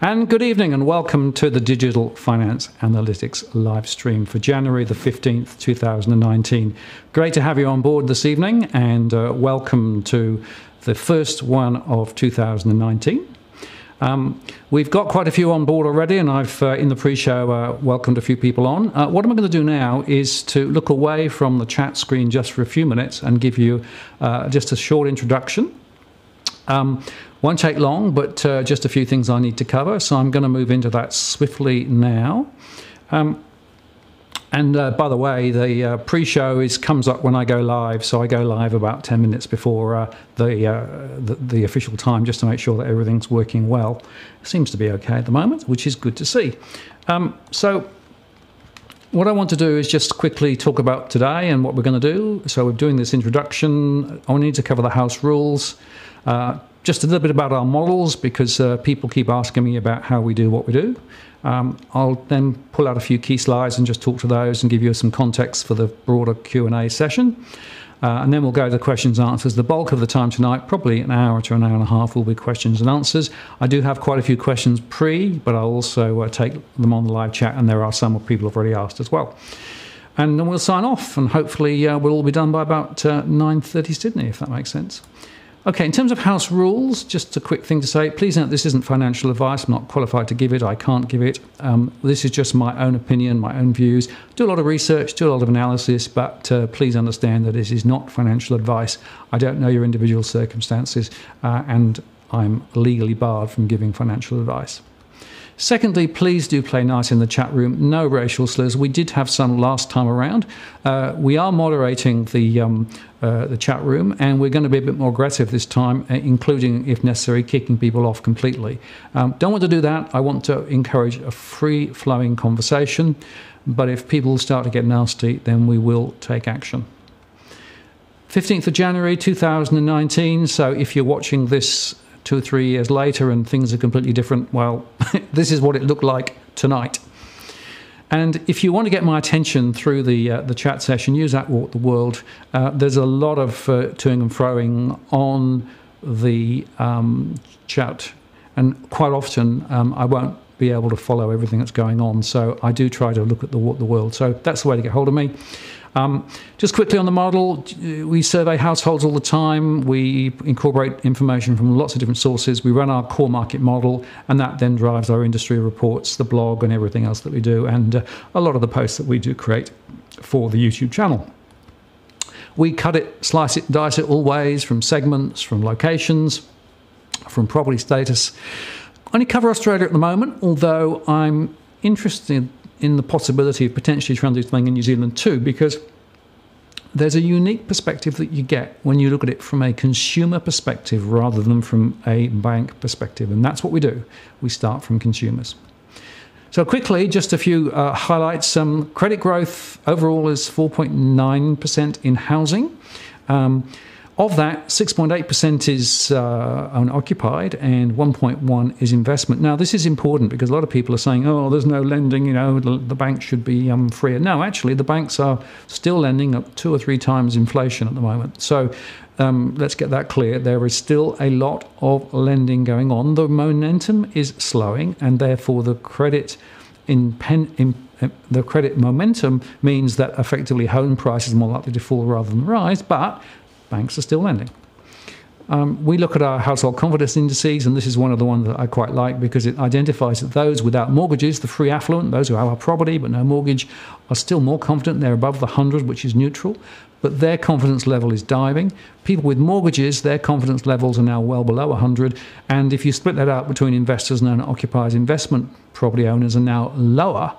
And good evening and welcome to the Digital Finance Analytics live stream for January the 15th, 2019. Great to have you on board this evening and welcome to the first one of 2019. We've got quite a few on board already, and I've, in the pre-show, welcomed a few people on. What I'm going to do now is to look away from the chat screen just for a few minutes and give you just a short introduction. Won't take long, but just a few things I need to cover, so I'm going to move into that swiftly now. And by the way, the pre-show comes up when I go live, so I go live about 10 minutes before the official time, just to make sure that everything's working well. Seems to be okay at the moment, which is good to see. So what I want to do is just quickly talk about today and what we're going to do. So we're doing this introduction. I need to cover the house rules. Just a little bit about our models, because people keep asking me about how we do what we do. I'll then pull out a few key slides and just talk to those and give you some context for the broader Q&A session. And then we'll go to the questions and answers. The bulk of the time tonight, probably an hour to an hour and a half, will be questions and answers. I do have quite a few questions but I'll also take them on the live chat, and there are some people have already asked as well. And then we'll sign off, and hopefully we'll all be done by about 9:30 Sydney, if that makes sense. Okay, in terms of house rules, just a quick thing to say. Please note this isn't financial advice. I'm not qualified to give it. I can't give it. This is just my own opinion, my own views. Do a lot of research, do a lot of analysis, but please understand that this is not financial advice. I don't know your individual circumstances, and I'm legally barred from giving financial advice. Secondly, please do play nice in the chat room. No racial slurs. We did have some last time around. We are moderating the chat room, and we're going to be a bit more aggressive this time, including, if necessary, kicking people off completely. Don't want to do that. I want to encourage a free-flowing conversation. But if people start to get nasty, then we will take action. 15th of January 2019. So if you're watching this 2 or 3 years later and things are completely different, well, this is what it looked like tonight. And if you want to get my attention through the chat session, use at Walk the World. There's a lot of toing and froing on the chat, and quite often I won't be able to follow everything that's going on. So I do try to look at the Walk the World. So that's the way to get hold of me. Just quickly on the model, we survey households all the time. We incorporate information from lots of different sources. We run our core market model, and that then drives our industry reports, the blog, and everything else that we do, and a lot of the posts that we do create for the YouTube channel. We cut it, slice it, dice it all ways, from segments, from locations, from property status. Only cover Australia at the moment, although I'm interested in the possibility of potentially trying to do something in New Zealand too, because there's a unique perspective that you get when you look at it from a consumer perspective rather than from a bank perspective, and that's what we do. We start from consumers. So quickly, just a few highlights. Credit growth overall is 4.9% in housing. Of that, 6.8% is owner-occupied and 1.1% is investment. Now, this is important because a lot of people are saying, oh, there's no lending, you know, the bank should be freer. No, actually, the banks are still lending at 2 or 3 times inflation at the moment. So let's get that clear. There is still a lot of lending going on. The momentum is slowing, and therefore the credit momentum means that effectively home prices are more likely to fall rather than rise, but banks are still lending. We look at our household confidence indices, and this is one of the ones that I quite like because it identifies that those without mortgages, the free affluent, those who have a property but no mortgage, are still more confident. They're above the 100, which is neutral, but their confidence level is diving. People with mortgages, their confidence levels are now well below 100, and if you split that out between investors and owner-occupiers, investment property owners are now lower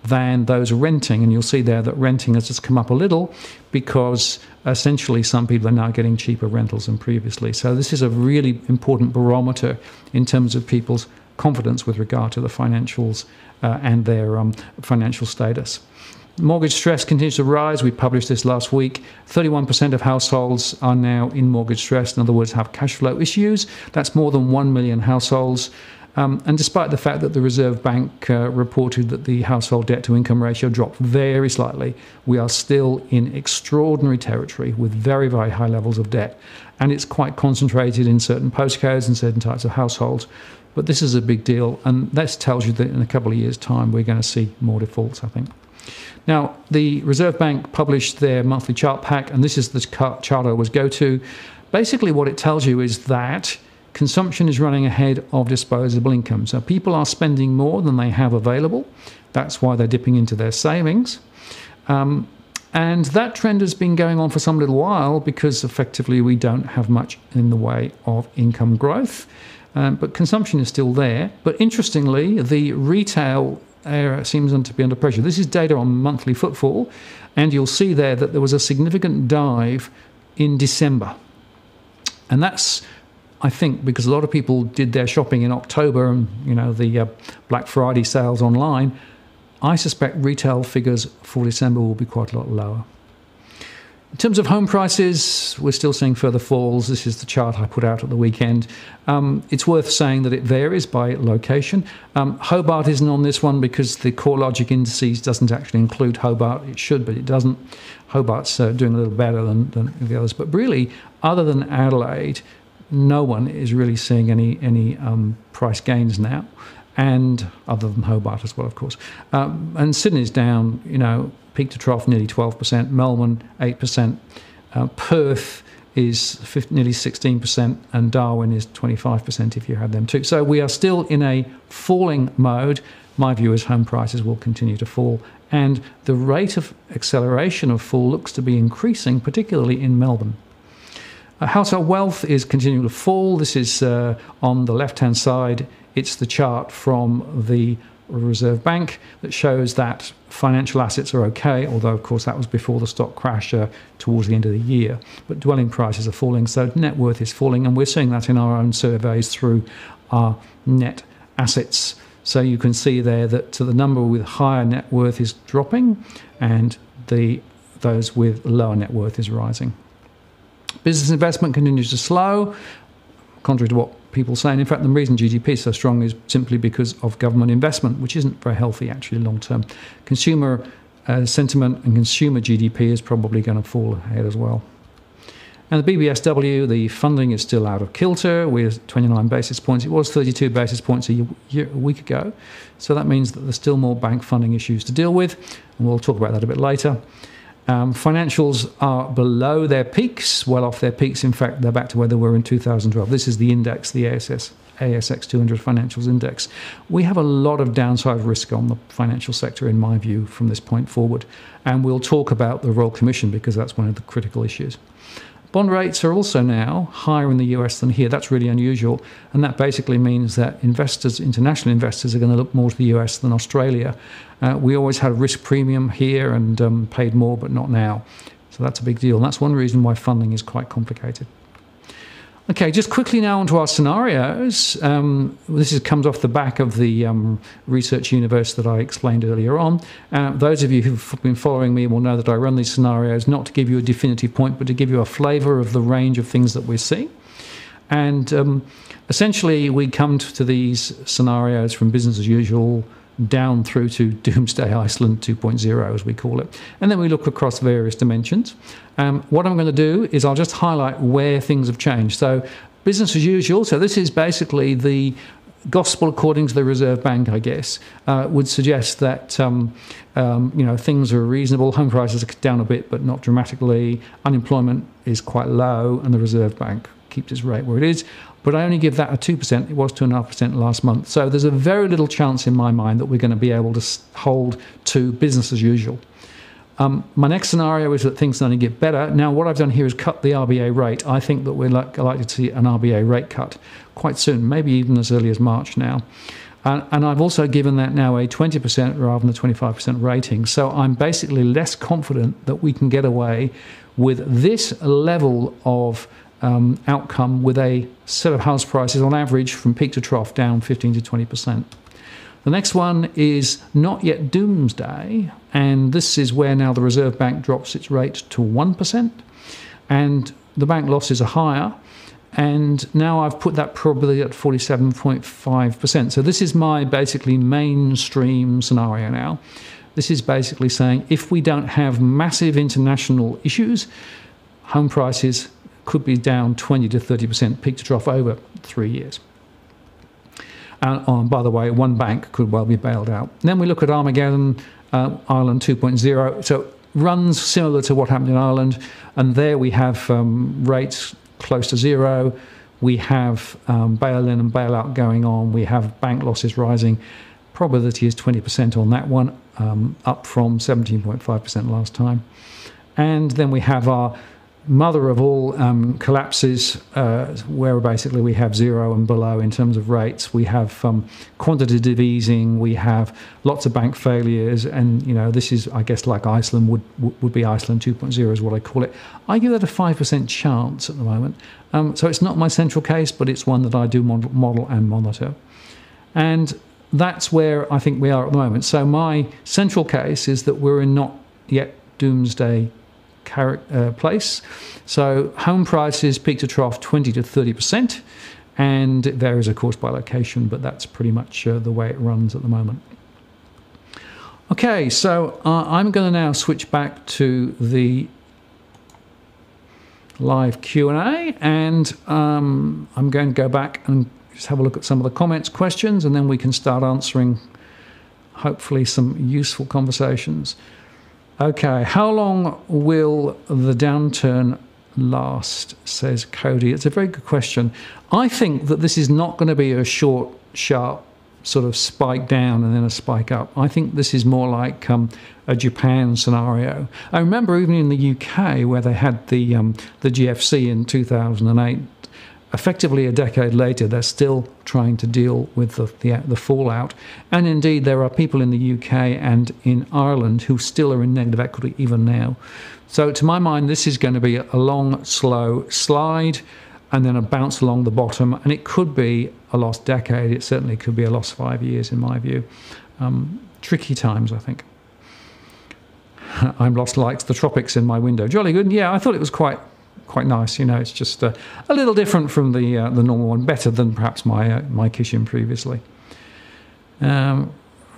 than those renting, and you'll see there that renting has just come up a little because essentially some people are now getting cheaper rentals than previously. So this is a really important barometer in terms of people's confidence with regard to the financials and their financial status. Mortgage stress continues to rise. We published this last week. 31% of households are now in mortgage stress, in other words, have cash flow issues. That's more than 1 million households. And despite the fact that the Reserve Bank reported that the household debt-to-income ratio dropped very slightly, we are still in extraordinary territory with very, very high levels of debt. And it's quite concentrated in certain postcodes and certain types of households. But this is a big deal, and this tells you that in a couple of years' time we're going to see more defaults, I think. Now, the Reserve Bank published their monthly chart pack, and this is the chart I always go to. Basically what it tells you is that consumption is running ahead of disposable income. So people are spending more than they have available. That's why they're dipping into their savings. And that trend has been going on for some little while because effectively we don't have much in the way of income growth. But consumption is still there. But interestingly, the retail area seems to be under pressure. This is data on monthly footfall, and you'll see there that there was a significant dive in December. And that's, I think, because a lot of people did their shopping in October and, the Black Friday sales online. I suspect retail figures for December will be quite a lot lower. In terms of home prices, we're still seeing further falls. This is the chart I put out at the weekend. It's worth saying that it varies by location. Hobart isn't on this one because the CoreLogic indices doesn't actually include Hobart. It should, but it doesn't. Hobart's doing a little better than the others. But really, other than Adelaide, no one is really seeing any price gains now. And other than Hobart as well, of course. And Sydney's down, peak to trough nearly 12%, Melbourne 8%, Perth is nearly 16%, and Darwin is 25% if you had them too. So we are still in a falling mode. My view is home prices will continue to fall, and the rate of acceleration of fall looks to be increasing, particularly in Melbourne. Household wealth is continuing to fall. This is on the left-hand side. It's the chart from the Reserve Bank that shows that financial assets are okay, although, of course, that was before the stock crash towards the end of the year. But dwelling prices are falling, so net worth is falling, and we're seeing that in our own surveys through our net assets. So you can see there that the number with higher net worth is dropping, and those with lower net worth is rising. Business investment continues to slow, contrary to what people say. And in fact, the reason GDP is so strong is simply because of government investment, which isn't very healthy, actually, long term. Consumer sentiment and consumer GDP is probably going to fall ahead as well. And the BBSW, the funding is still out of kilter with 29 basis points. It was 32 basis points a week ago. So that means that there's still more bank funding issues to deal with. And we'll talk about that a bit later. Financials are below their peaks, well off their peaks. In fact, they're back to where they were in 2012. This is the index, the ASX 200 Financials Index. We have a lot of downside risk on the financial sector, in my view, from this point forward. And we'll talk about the Royal Commission because that's one of the critical issues. Bond rates are also now higher in the US than here. That's really unusual. And that basically means that investors, international investors, are going to look more to the US than Australia. We always had a risk premium here and paid more, but not now. So that's a big deal. And that's one reason why funding is quite complicated. Okay, just quickly now onto our scenarios. This comes off the back of the research universe that I explained earlier on. Those of you who've been following me will know that I run these scenarios not to give you a definitive point, but to give you a flavour of the range of things that we're seeing. And essentially, we come to these scenarios from business as usual down through to Doomsday Iceland 2.0, as we call it. And then we look across various dimensions. What I'm going to do is I'll just highlight where things have changed. So business as usual, so this is basically the gospel according to the Reserve Bank, I guess, would suggest that things are reasonable. Home prices are down a bit, but not dramatically. Unemployment is quite low, and the Reserve Bank keeps its rate where it is. But I only give that a 2%. It was 2.5% last month. So there's a very little chance in my mind that we're going to be able to hold to business as usual. My next scenario is that things only get better. Now, what I've done here is cut the RBA rate. I think that we're likely to see an RBA rate cut quite soon, maybe even as early as March now. And I've also given that now a 20% rather than a 25% rating. So I'm basically less confident that we can get away with this level of outcome with a set of house prices on average from peak to trough down 15 to 20%. The next one is not yet doomsday, and this is where now the Reserve Bank drops its rate to 1%, and the bank losses are higher, and now I've put that probability at 47.5%. So this is my basically mainstream scenario now. This is basically saying if we don't have massive international issues, home prices could be down 20 to 30% peak to trough over 3 years. And by the way, one bank could well be bailed out. Then we look at Armageddon, Ireland 2.0. So runs similar to what happened in Ireland. And there we have rates close to zero. We have bail-in and bailout going on. We have bank losses rising. Probability is 20% on that one, up from 17.5% last time. And then we have our mother of all collapses, where basically we have zero and below in terms of rates. We have quantitative easing. We have lots of bank failures, and this is, I guess, like Iceland would be Iceland 2.0 is what I call it. I give that a 5% chance at the moment. So it's not my central case, but it's one that I do model and monitor, and that's where I think we are at the moment. So my central case is that we're in not yet doomsday place. So home prices peak to trough 20 to 30%, and it varies of course by location, but that's pretty much the way it runs at the moment. Okay, so I'm going to now switch back to the live Q&A, and I'm going to go back and just have a look at some of the comments, questions, and then we can start answering hopefully some useful conversations. Okay, how long will the downturn last, says Cody? It's a very good question. I think that this is not going to be a short, sharp sort of spike down and then a spike up. I think this is more like a Japan scenario. I remember even in the UK where they had the GFC in 2008, effectively a decade later, they're still trying to deal with the fallout. And indeed, there are people in the UK and in Ireland who still are in negative equity even now. So to my mind, this is going to be a long, slow slide and then a bounce along the bottom. And it could be a lost decade. It certainly could be a lost 5 years, in my view. Tricky times, I think. I'm lost like the tropics in my window. Jolly good. Yeah, I thought it was quite nice. It's just a little different from the normal one, better than perhaps my kitchen previously.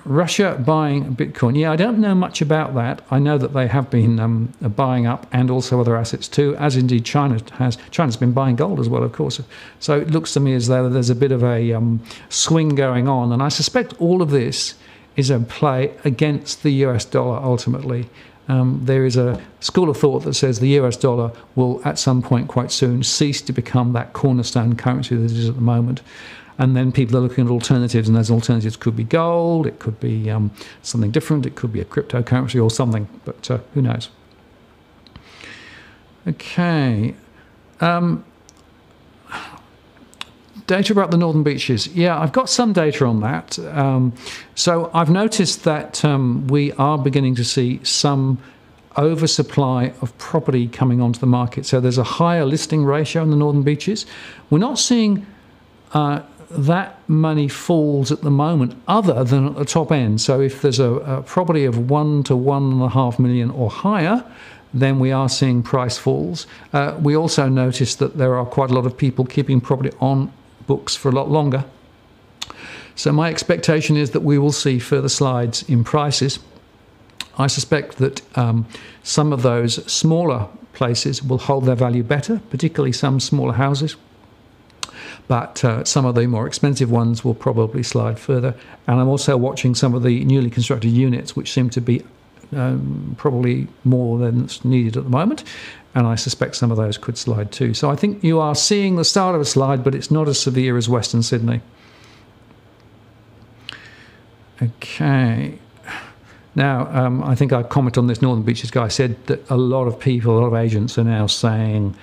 Russia buying Bitcoin. Yeah, I don't know much about that. I know that they have been buying up, and also other assets too, as indeed China has. China's been buying gold as well, of course. So it looks to me as though there's a bit of a swing going on, and I suspect all of this is a play against the US dollar ultimately. There is a school of thought that says the US dollar will at some point quite soon cease to become that cornerstone currency that it is at the moment. And then people are looking at alternatives, and those alternatives could be gold, it could be something different, it could be a cryptocurrency or something, but who knows. Okay. Data about the northern beaches. Yeah, I've got some data on that. So I've noticed that we are beginning to see some oversupply of property coming onto the market. So there's a higher listing ratio in the northern beaches. We're not seeing that many falls at the moment other than at the top end. So if there's a property of 1 to 1.5 million or higher, then we are seeing price falls. We also noticed that there are quite a lot of people keeping property on books for a lot longer. So my expectation is that we will see further slides in prices. I suspect that some of those smaller places will hold their value better, particularly some smaller houses. But some of the more expensive ones will probably slide further. And I'm also watching some of the newly constructed units, which seem to be probably more than needed at the moment. And I suspect some of those could slide too. So I think you are seeing the start of a slide, but it's not as severe as Western Sydney. Okay. Now, I think I comment on this Northern Beaches guy. I said that a lot of people, a lot of agents are now saying,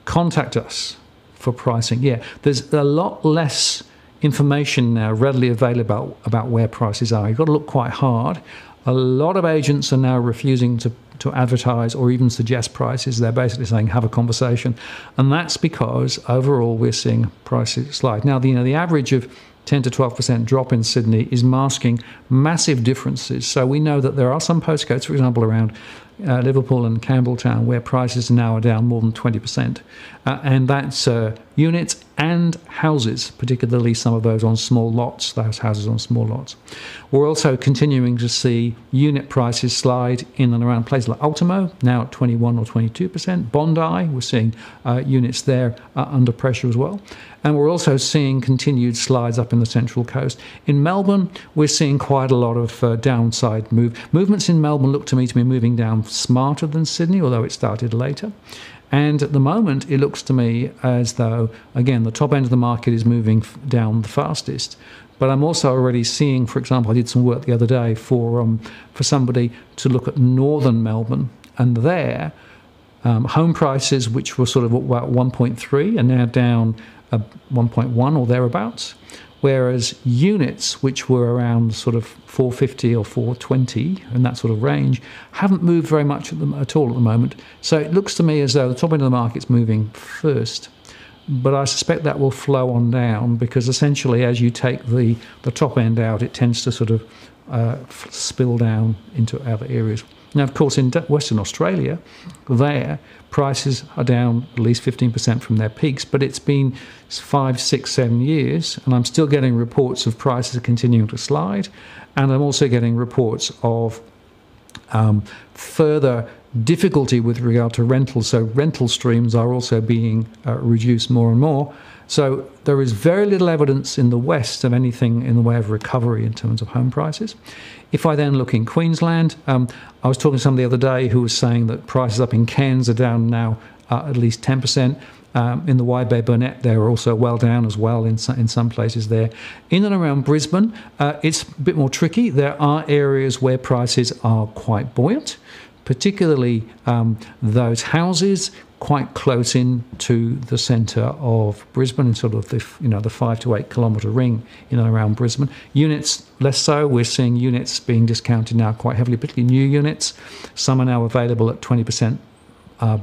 contact us for pricing. Yeah, there's a lot less information now readily available about where prices are. You've got to look quite hard. A lot of agents are now refusing to advertise or even suggest prices. They're basically saying, have a conversation. And that's because overall we're seeing prices slide. Now, the average of 10 to 12% drop in Sydney is masking massive differences. So we know that there are some postcodes, for example, around Liverpool and Campbelltown, where prices now are down more than 20%. And that's units and houses, particularly some of those on small lots, those houses on small lots. We're also continuing to see unit prices slide in and around places like Ultimo, now at 21 or 22%. Bondi, we're seeing units there under pressure as well. And we're also seeing continued slides up in the Central Coast. In Melbourne, we're seeing quite a lot of downside movements in Melbourne look to me to be moving down smarter than Sydney, although it started later. And at the moment, it looks to me as though, again, the top end of the market is moving down the fastest. But I'm also already seeing, for example, I did some work the other day for somebody to look at northern Melbourne, and there, home prices, which were sort of about 1.3, are now down 1.1 or thereabouts, whereas units, which were around sort of 450 or 420 in that sort of range, haven't moved very much at all at the moment. So it looks to me as though the top end of the market's moving first. But I suspect that will flow on down, because essentially as you take the top end out, it tends to sort of spill down into other areas. Now, of course, in Western Australia, there, prices are down at least 15% from their peaks, but it's been 5, 6, 7 years, and I'm still getting reports of prices continuing to slide, and I'm also getting reports of further difficulty with regard to rentals. So rental streams are also being reduced more and more. So there is very little evidence in the West of anything in the way of recovery in terms of home prices. If I then look in Queensland, I was talking to somebody the other day who was saying that prices up in Cairns are down now at least 10%. In the Wide Bay Burnett, they're also well down as well in some places there. In and around Brisbane, it's a bit more tricky. There are areas where prices are quite buoyant, particularly those houses quite close in to the centre of Brisbane, sort of the 5 to 8 kilometre ring in and around Brisbane. Units, less so. We're seeing units being discounted now quite heavily, particularly new units. Some are now available at 20%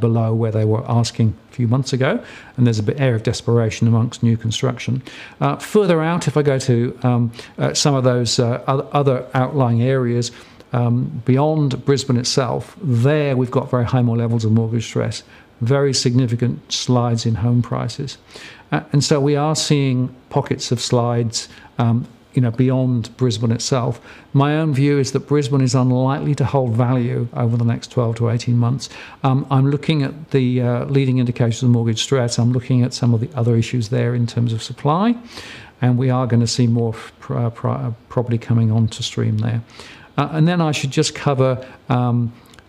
below where they were asking a few months ago, and there's a bit air of desperation amongst new construction. Further out, if I go to some of those other outlying areas, beyond Brisbane itself, there we've got very high more levels of mortgage stress, very significant slides in home prices. And so we are seeing pockets of slides beyond Brisbane itself. My own view is that Brisbane is unlikely to hold value over the next 12 to 18 months. I'm looking at the leading indicators of mortgage stress. I'm looking at some of the other issues there in terms of supply, and we are going to see more property coming onto stream there. And then I should just cover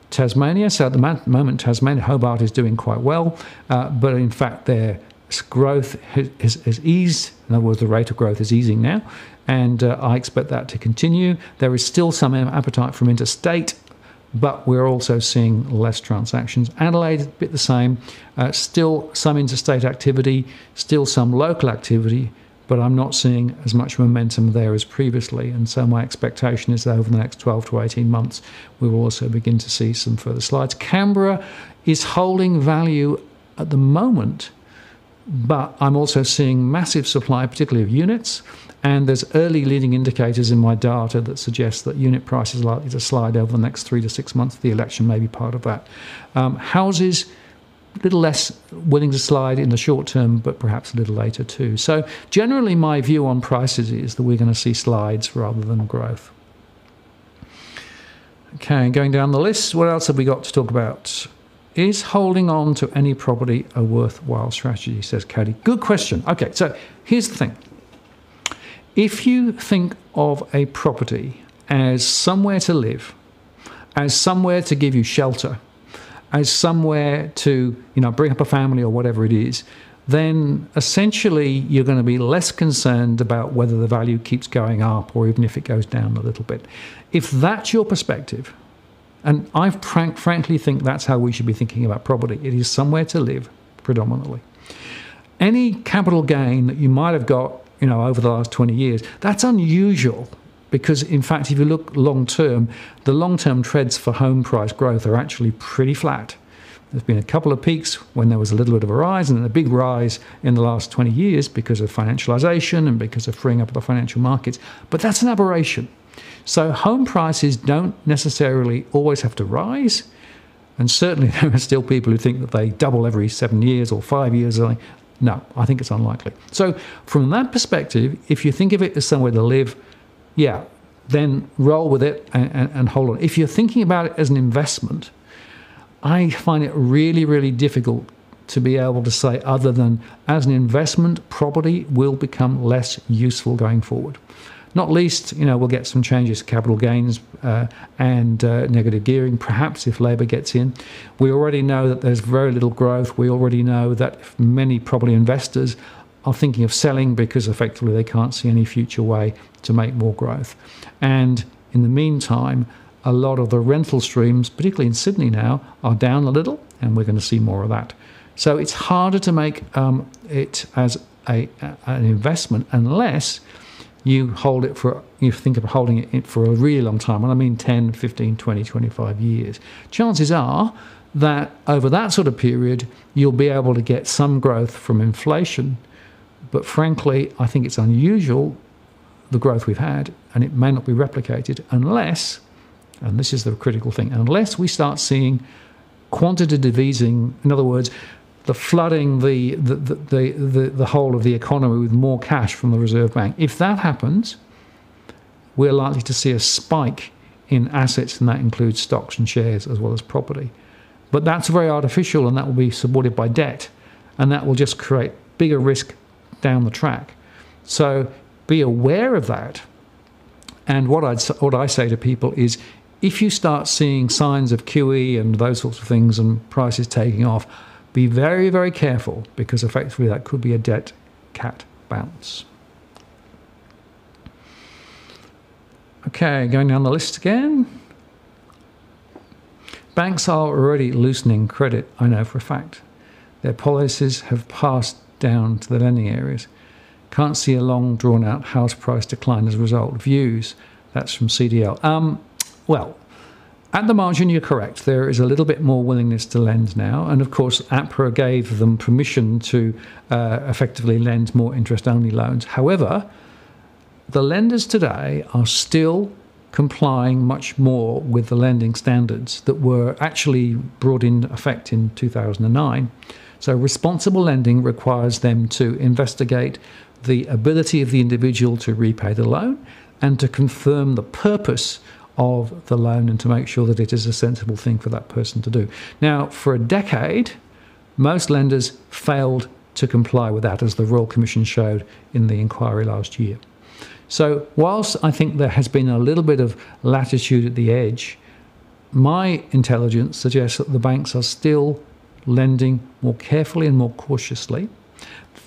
Tasmania. So at the moment, Tasmania, Hobart is doing quite well, but in fact their growth has eased. In other words, the rate of growth is easing now, and I expect that to continue. There is still some appetite from interstate, but we're also seeing less transactions. Adelaide, a bit the same. Still some interstate activity, still some local activity, but I'm not seeing as much momentum there as previously. And so my expectation is that over the next 12 to 18 months, we will also begin to see some further slides. Canberra is holding value at the moment, but I'm also seeing massive supply, particularly of units. And there's early leading indicators in my data that suggest that unit prices are likely to slide over the next 3 to 6 months. The election may be part of that. Houses, a little less willing to slide in the short term, but perhaps a little later too. So generally my view on prices is that we're going to see slides rather than growth. Okay, going down the list, what else have we got to talk about? Is holding on to any property a worthwhile strategy, says Cody. Good question. Okay, so here's the thing. If you think of a property as somewhere to live, as somewhere to give you shelter, as somewhere to bring up a family or whatever it is, then essentially you're going to be less concerned about whether the value keeps going up or even if it goes down a little bit. If that's your perspective, and I frankly think that's how we should be thinking about property, it is somewhere to live predominantly. Any capital gain that you might have got over the last 20 years, that's unusual. Because, in fact, if you look long-term, the long-term trends for home price growth are actually pretty flat. There's been a couple of peaks when there was a little bit of a rise, and then a big rise in the last 20 years because of financialisation and because of freeing up the financial markets. But that's an aberration. So home prices don't necessarily always have to rise. And certainly there are still people who think that they double every 7 years or 5 years. No, I think it's unlikely. So from that perspective, if you think of it as somewhere to live, yeah, then roll with it and hold on. If you're thinking about it as an investment, I find it really, really difficult to be able to say other than as an investment, property will become less useful going forward. Not least, we'll get some changes to capital gains and negative gearing, perhaps if Labor gets in. We already know that there's very little growth. We already know that many property investors are thinking of selling because effectively they can't see any future way to make more growth. And in the meantime, a lot of the rental streams, particularly in Sydney now, are down a little, and we're going to see more of that. So it's harder to make it as an investment unless you think of holding it for a really long time. And I mean 10, 15, 20, 25 years. Chances are that over that sort of period, you'll be able to get some growth from inflation. But frankly, I think it's unusual, the growth we've had, and it may not be replicated unless, and this is the critical thing, unless we start seeing quantitative easing, in other words, the flooding the whole of the economy with more cash from the Reserve Bank. If that happens, we're likely to see a spike in assets, and that includes stocks and shares as well as property. But that's very artificial, and that will be supported by debt, and that will just create bigger risk down the track. So be aware of that. And what I say to people is, if you start seeing signs of QE and those sorts of things and prices taking off, be very, very careful, because effectively that could be a debt cat bounce. Okay, going down the list again. Banks are already loosening credit, I know for a fact. Their policies have passed down to the lending areas. Can't see a long drawn-out house price decline as a result. Views, that's from CDL. Well, at the margin, you're correct. There is a little bit more willingness to lend now. And of course, APRA gave them permission to effectively lend more interest-only loans. However, the lenders today are still complying much more with the lending standards that were actually brought into effect in 2009. So responsible lending requires them to investigate the ability of the individual to repay the loan and to confirm the purpose of the loan and to make sure that it is a sensible thing for that person to do. Now, for a decade, most lenders failed to comply with that, as the Royal Commission showed in the inquiry last year. So whilst I think there has been a little bit of latitude at the edge, my intelligence suggests that the banks are still lending more carefully and more cautiously.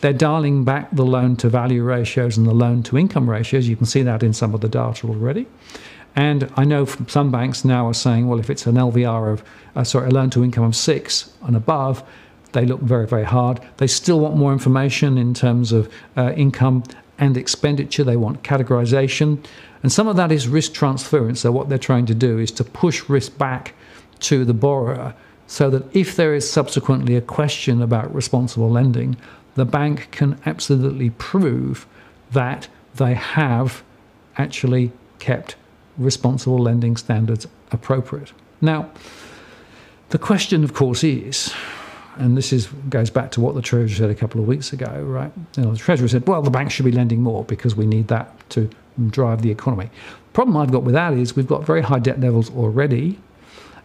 They're dialing back the loan-to-value ratios and the loan-to-income ratios. You can see that in some of the data already. And I know from some banks now are saying, well, if it's an LVR of, a loan-to-income of 6 and above, they look very, very hard. They still want more information in terms of income and expenditure. They want categorization. And some of that is risk transference. So what they're trying to do is to push risk back to the borrower so that if there is subsequently a question about responsible lending, the bank can absolutely prove that they have actually kept responsible lending standards appropriate. Now, the question, of course, is, and this goes back to what the Treasurer said a couple of weeks ago, right? The Treasurer said, well, the banks should be lending more because we need that to drive the economy. The problem I've got with that is we've got very high debt levels already.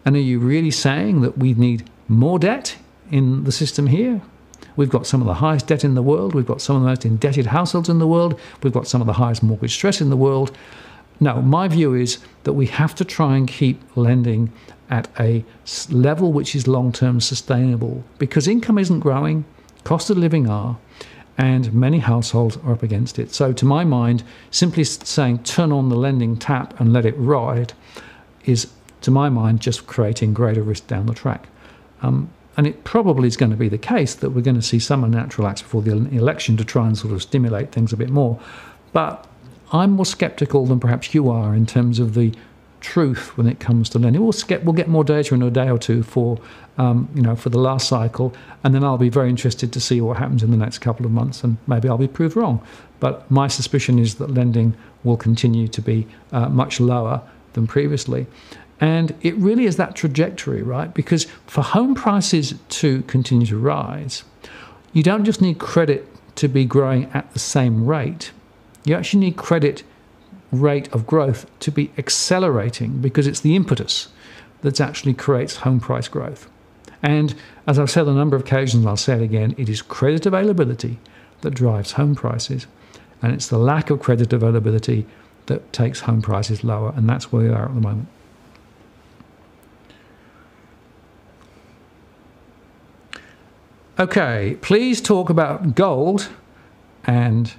And are you really saying that we need more debt in the system here? We've got some of the highest debt in the world. We've got some of the most indebted households in the world. We've got some of the highest mortgage stress in the world. No, my view is that we have to try and keep lending at a level which is long-term sustainable, because income isn't growing, cost of living are, and many households are up against it. So to my mind, simply saying turn on the lending tap and let it ride is, to my mind, just creating greater risk down the track. And it probably is going to be the case that we're going to see some unnatural acts before the election to try and sort of stimulate things a bit more. But I'm more sceptical than perhaps you are in terms of the truth when it comes to lending. We'll get more data in a day or two for the last cycle, and then I'll be very interested to see what happens in the next couple of months, and maybe I'll be proved wrong. But my suspicion is that lending will continue to be much lower than previously. And it really is that trajectory, right? Because for home prices to continue to rise, you don't just need credit to be growing at the same rate. You actually need credit rate of growth to be accelerating, because it's the impetus that actually creates home price growth. And as I've said on a number of occasions, and I'll say it again, it is credit availability that drives home prices, and it's the lack of credit availability that takes home prices lower, and that's where we are at the moment. Okay, please talk about gold and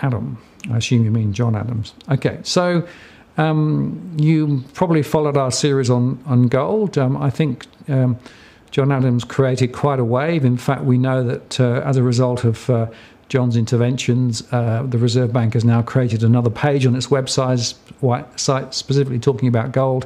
Adam. I assume you mean John Adams. Okay, so you probably followed our series on gold. I think John Adams created quite a wave. In fact, we know that as a result of John's interventions, the Reserve Bank has now created another page on its website specifically talking about gold.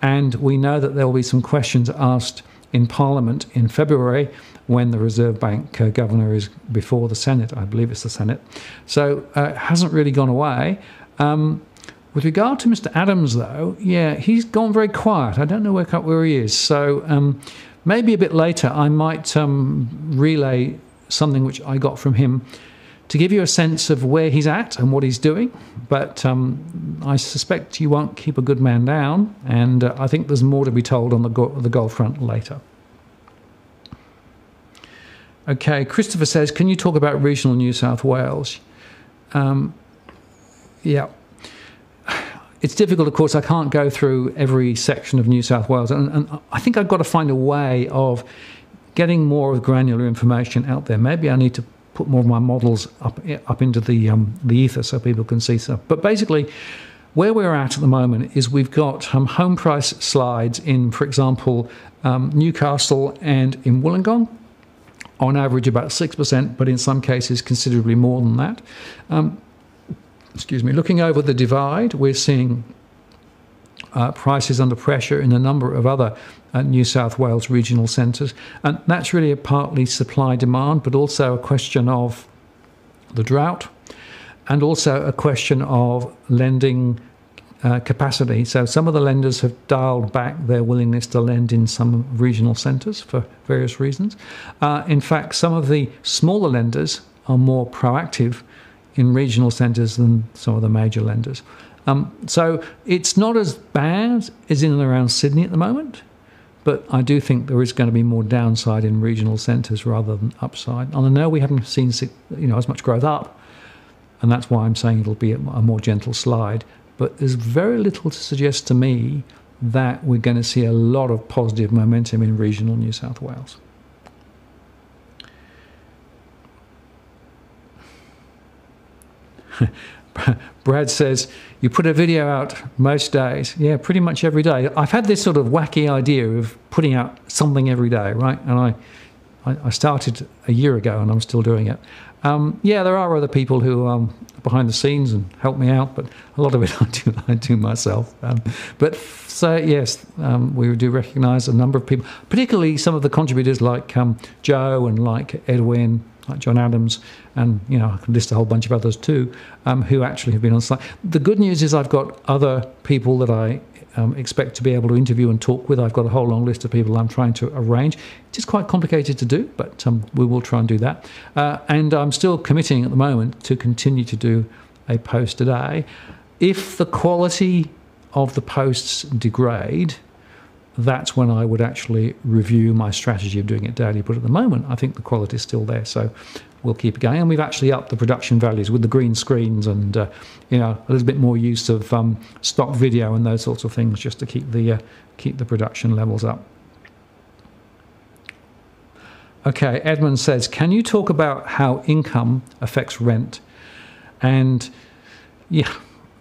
And we know that there will be some questions asked in Parliament in February when the Reserve Bank governor is before the Senate. I believe it's the Senate. So it hasn't really gone away. With regard to Mr. Adams, though, yeah, he's gone very quiet. I don't know where he is. So maybe a bit later I might relay something which I got from him to give you a sense of where he's at and what he's doing. But I suspect you won't keep a good man down, and I think there's more to be told on the gold front later. Okay, Christopher says, can you talk about regional New South Wales? Yeah. It's difficult, of course. I can't go through every section of New South Wales, and I think I've got to find a way of getting more of granular information out there. Maybe I need to put more of my models up into the ether so people can see stuff. But basically, where we're at the moment is we've got home price slides in, for example, Newcastle and in Wollongong, on average about 6%, but in some cases considerably more than that. Excuse me. Looking over the divide, we're seeing prices under pressure in a number of other New South Wales regional centres. And that's really a partly supply-demand, but also a question of the drought and also a question of lending capacity. So some of the lenders have dialed back their willingness to lend in some regional centres for various reasons. In fact, some of the smaller lenders are more proactive in regional centres than some of the major lenders. So it's not as bad as in and around Sydney at the moment, but I do think there is going to be more downside in regional centres rather than upside. And I know we haven't seen as much growth up, and that's why I'm saying it'll be a more gentle slide. But there's very little to suggest to me that we're going to see a lot of positive momentum in regional New South Wales. Brad says, you put a video out most days. Yeah, pretty much every day. I've had this sort of wacky idea of putting out something every day, right? And I started a year ago and I'm still doing it. Yeah, there are other people who are behind the scenes and help me out, but a lot of it I do myself. But so, yes, we do recognise a number of people, particularly some of the contributors like Joe and like Edwin, like John Adams, and I can list a whole bunch of others too, who actually have been on site. The good news is I've got other people that I expect to be able to interview and talk with. I've got a whole long list of people I'm trying to arrange. It is quite complicated to do, but we will try and do that. And I'm still committing at the moment to continue to do a post a day. If the quality of the posts degrade, that's when I would actually review my strategy of doing it daily. But at the moment, I think the quality is still there. So we'll keep going. And we've actually upped the production values with the green screens and, a little bit more use of stock video and those sorts of things just to keep the production levels up. Okay, Edmund says, can you talk about how income affects rent? And yeah,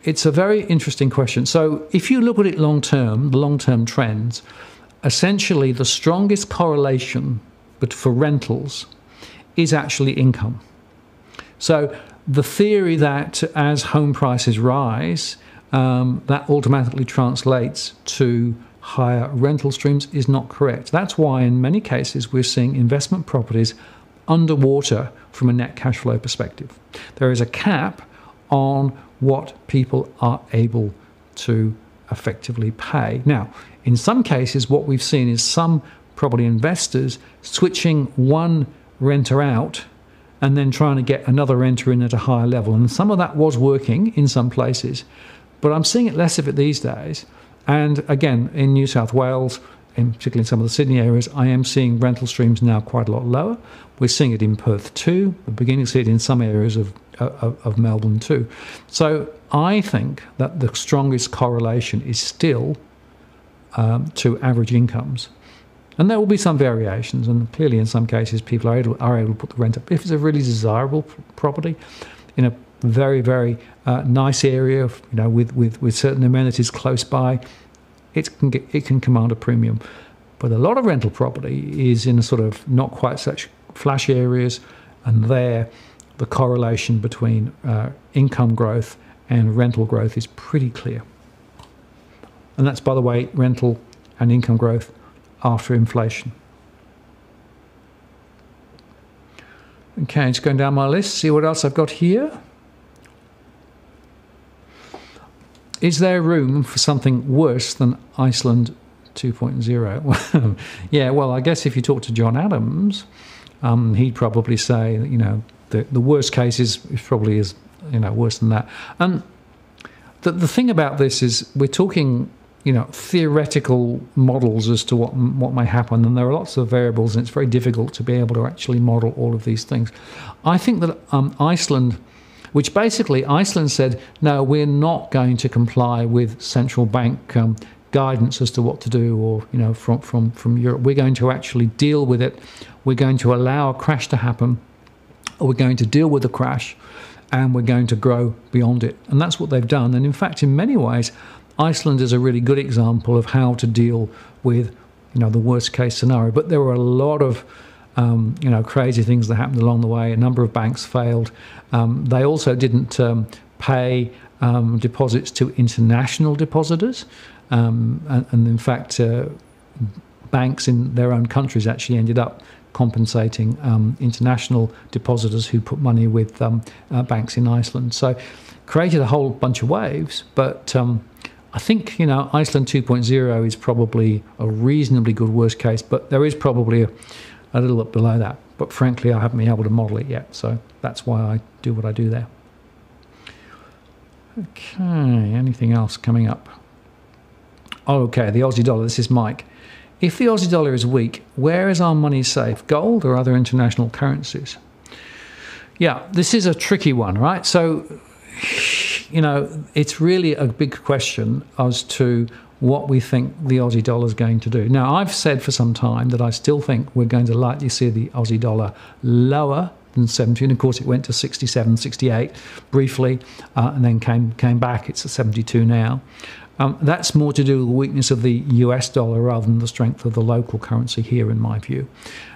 it's a very interesting question. So if you look at it long-term, the long-term trends, essentially the strongest correlation for rentals is actually income. So the theory that as home prices rise, that automatically translates to higher rental streams is not correct. That's why in many cases we're seeing investment properties underwater from a net cash flow perspective. There is a cap on what people are able to effectively pay. Now, in some cases, what we've seen is some property investors switching one renter out and then trying to get another renter in at a higher level. And some of that was working in some places, but I'm seeing less of it these days. And again, in New South Wales, in particularly in some of the Sydney areas, I am seeing rental streams now quite a lot lower. We're seeing it in Perth too. We're beginning to see it in some areas of Melbourne too. So I think that the strongest correlation is still to average incomes. And there will be some variations, and clearly in some cases people are able to put the rent up. If it's a really desirable property in a very, very nice area, with certain amenities close by, it can command a premium. But a lot of rental property is in a sort of not quite such flash areas, and there the correlation between income growth and rental growth is pretty clear. And that's, by the way, rental and income growth after inflation. Okay, just going down my list, see what else I've got here. Is there room for something worse than Iceland 2.0? Yeah, well, I guess if you talk to John Adams, he'd probably say that, the worst case is probably is worse than that. And the thing about this is we're talking theoretical models as to what may happen, and there are lots of variables, and it's very difficult to be able to actually model all of these things. I think that Iceland, which basically Iceland said, no, we're not going to comply with central bank guidance as to what to do, or from Europe. We're going to actually deal with it. We're going to allow a crash to happen, or we're going to deal with the crash, and we're going to grow beyond it. And that's what they've done. And in fact, in many ways, Iceland is a really good example of how to deal with the worst case scenario. But there were a lot of crazy things that happened along the way. A number of banks failed. They also didn't pay deposits to international depositors. And in fact, banks in their own countries actually ended up compensating international depositors who put money with banks in Iceland. So created a whole bunch of waves. But I think, Iceland 2.0 is probably a reasonably good worst case, but there is probably a little bit below that. But frankly, I haven't been able to model it yet, so that's why I do what I do there. Okay, anything else coming up? Oh, okay, the Aussie dollar. This is Mike. If the Aussie dollar is weak, where is our money safe? Gold or other international currencies? Yeah, this is a tricky one, right? So, it's really a big question as to what we think the Aussie dollar is going to do. Now, I've said for some time that I still think we're going to likely see the Aussie dollar lower than 70. And of course, it went to 67, 68 briefly, and then came back. It's at 72 now. That's more to do with the weakness of the US dollar rather than the strength of the local currency here, in my view.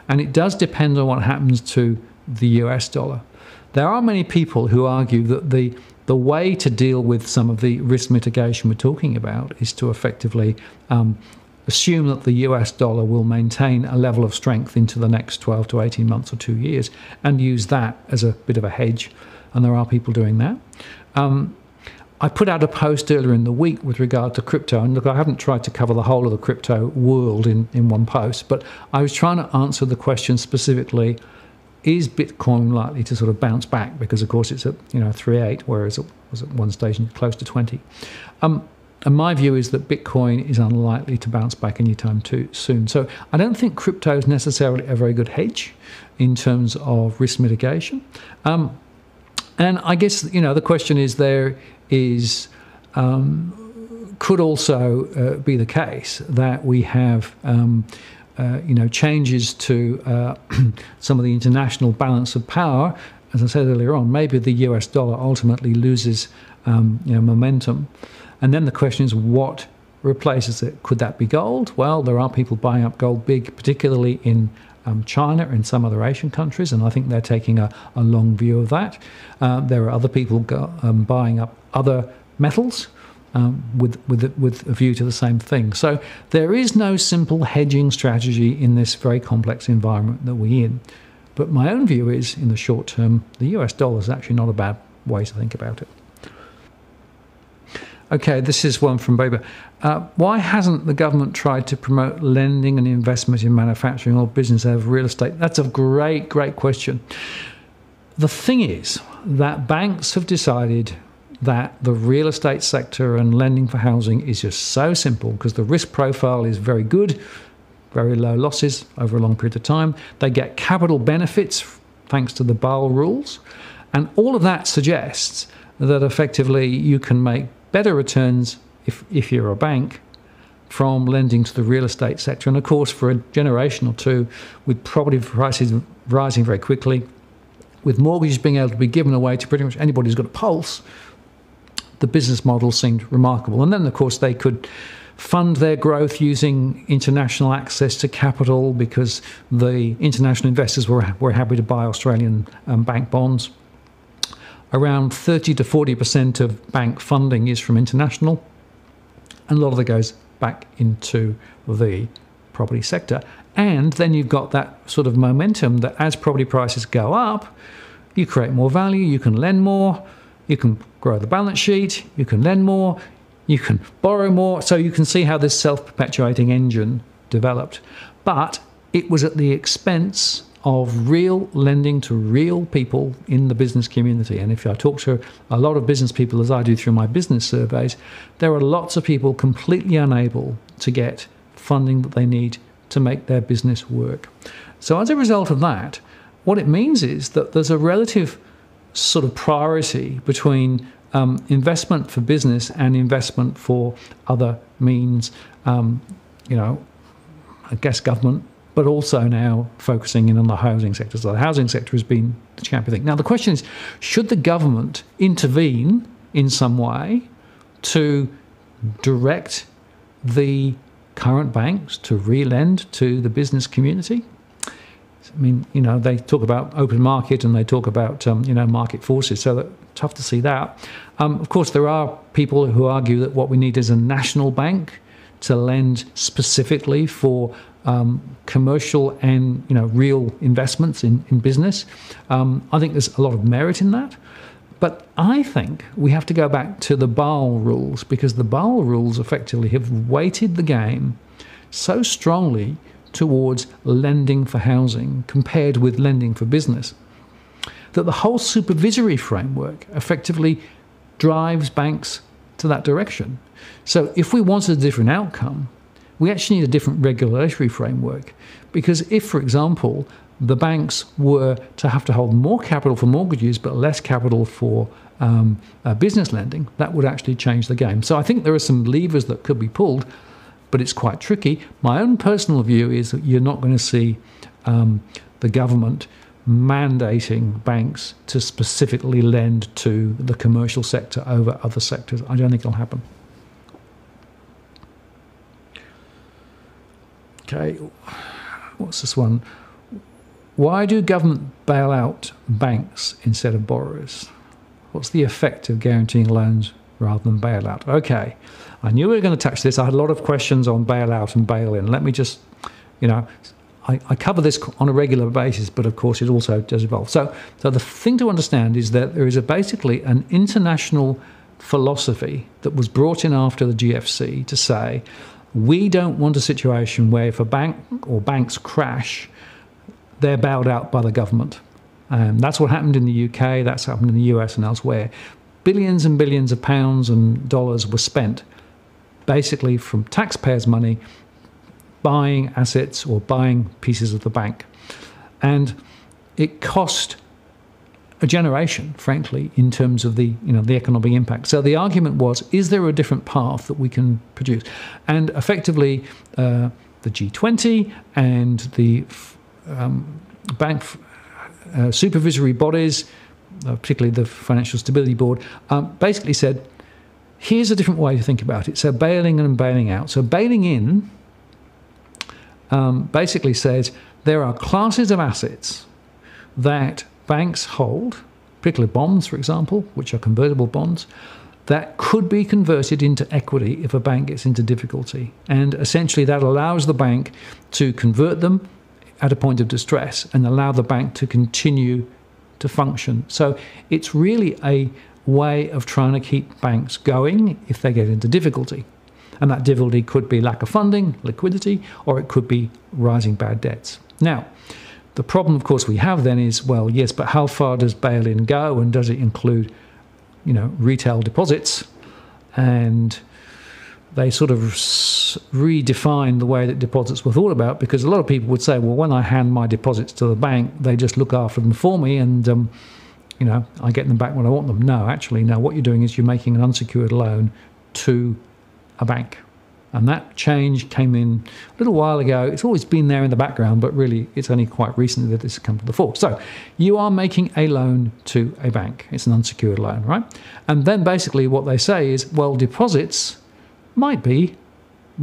And it does depend on what happens to the US dollar. There are many people who argue that the way to deal with some of the risk mitigation we're talking about is to effectively assume that the US dollar will maintain a level of strength into the next 12 to 18 months or 2 years, and use that as a bit of a hedge. And there are people doing that. I put out a post earlier in the week with regard to crypto, and look, I haven't tried to cover the whole of the crypto world in one post, but I was trying to answer the question specifically, is Bitcoin likely to sort of bounce back? Because of course it's at 3.8, whereas it was at one station close to 20. And my view is that Bitcoin is unlikely to bounce back anytime too soon. So I don't think crypto is necessarily a very good hedge in terms of risk mitigation. And I guess the question is could also be the case that we have changes to some of the international balance of power. As I said earlier on, maybe the US dollar ultimately loses momentum. And then the question is, what replaces it? Could that be gold? Well, there are people buying up gold big, particularly in China and some other Asian countries, and I think they're taking a long view of that. There are other people buying up other metals with a view to the same thing. So there is no simple hedging strategy in this very complex environment that we're in. But my own view is, in the short term, the US dollar is actually not a bad way to think about it. Okay, this is one from Bailin. Why hasn't the government tried to promote lending and investment in manufacturing or business over real estate? That's a great question. The thing is that banks have decided that the real estate sector and lending for housing is just so simple because the risk profile is very good, very low losses over a long period of time. They get capital benefits thanks to the Basel rules. And all of that suggests that effectively you can make better returns if you're a bank from lending to the real estate sector. And of course, for a generation or two, with property prices rising very quickly, with mortgages being able to be given away to pretty much anybody who's got a pulse, the business model seemed remarkable. And then, of course, they could fund their growth using international access to capital because the international investors were happy to buy Australian bank bonds. Around 30 to 40% of bank funding is from international, and a lot of it goes back into the property sector. And then you've got that sort of momentum that as property prices go up, you create more value, you can lend more, you can grow the balance sheet, you can lend more, you can borrow more. So you can see how this self-perpetuating engine developed. But it was at the expense of real lending to real people in the business community. And if I talk to a lot of business people, as I do through my business surveys, there are lots of people completely unable to get funding that they need to make their business work. So as a result of that, what it means is that there's a relative sort of priority between investment for business and investment for other means, I guess government, but also now focusing in on the housing sector. So the housing sector has been the champion thing. Now the question is, should the government intervene in some way to direct the current banks to re-lend to the business community? I mean, they talk about open market and they talk about, market forces, so that's tough to see that. Of course, there are people who argue that what we need is a national bank to lend specifically for commercial and real investments in business. I think there's a lot of merit in that. But I think we have to go back to the Basel rules, because the Basel rules effectively have weighted the game so strongly towards lending for housing compared with lending for business that the whole supervisory framework effectively drives banks to that direction. So if we wanted a different outcome, we actually need a different regulatory framework, because if, for example, the banks were to have to hold more capital for mortgages but less capital for business lending, that would actually change the game. So I think there are some levers that could be pulled, but it's quite tricky. My own personal view is that you're not going to see the government mandating banks to specifically lend to the commercial sector over other sectors. I don't think it'll happen. Okay, what's this one? Why do government bail out banks instead of borrowers? What's the effect of guaranteeing loans rather than bailout? Okay, I knew we were going to touch this. I had a lot of questions on bailout and bail-in. Let me just, I cover this on a regular basis, but of course it also does evolve. So the thing to understand is that there is basically an international philosophy that was brought in after the GFC to say, we don't want a situation where if a bank or banks crash, they're bailed out by the government. That's what happened in the UK, that's happened in the US and elsewhere. Billions and billions of pounds and dollars were spent basically from taxpayers' money buying assets or buying pieces of the bank. And it cost a generation, frankly, in terms of the economic impact. So the argument was, is there a different path that we can produce? And effectively, the G20 and the bank supervisory bodies, particularly the Financial Stability Board, basically said, here's a different way to think about it. So bailing in and bailing out. So bailing in basically says there are classes of assets that banks hold, particularly bonds, for example, which are convertible bonds, that could be converted into equity if a bank gets into difficulty. And essentially that allows the bank to convert them at a point of distress and allow the bank to continue to function. So it's really a way of trying to keep banks going if they get into difficulty. And that difficulty could be lack of funding, liquidity, or it could be rising bad debts. Now, the problem, of course, we have then is, well, yes, but how far does bail-in go, and does it include, retail deposits? And they sort of redefine the way that deposits were thought about, because a lot of people would say, well, when I hand my deposits to the bank, they just look after them for me, and I get them back when I want them. No, actually, no. What you're doing is you're making an unsecured loan to a bank. And that change came in a little while ago. It's always been there in the background, but really it's only quite recently that this has come to the fore. So you are making a loan to a bank. It's an unsecured loan, right? And then basically what they say is, well, deposits might be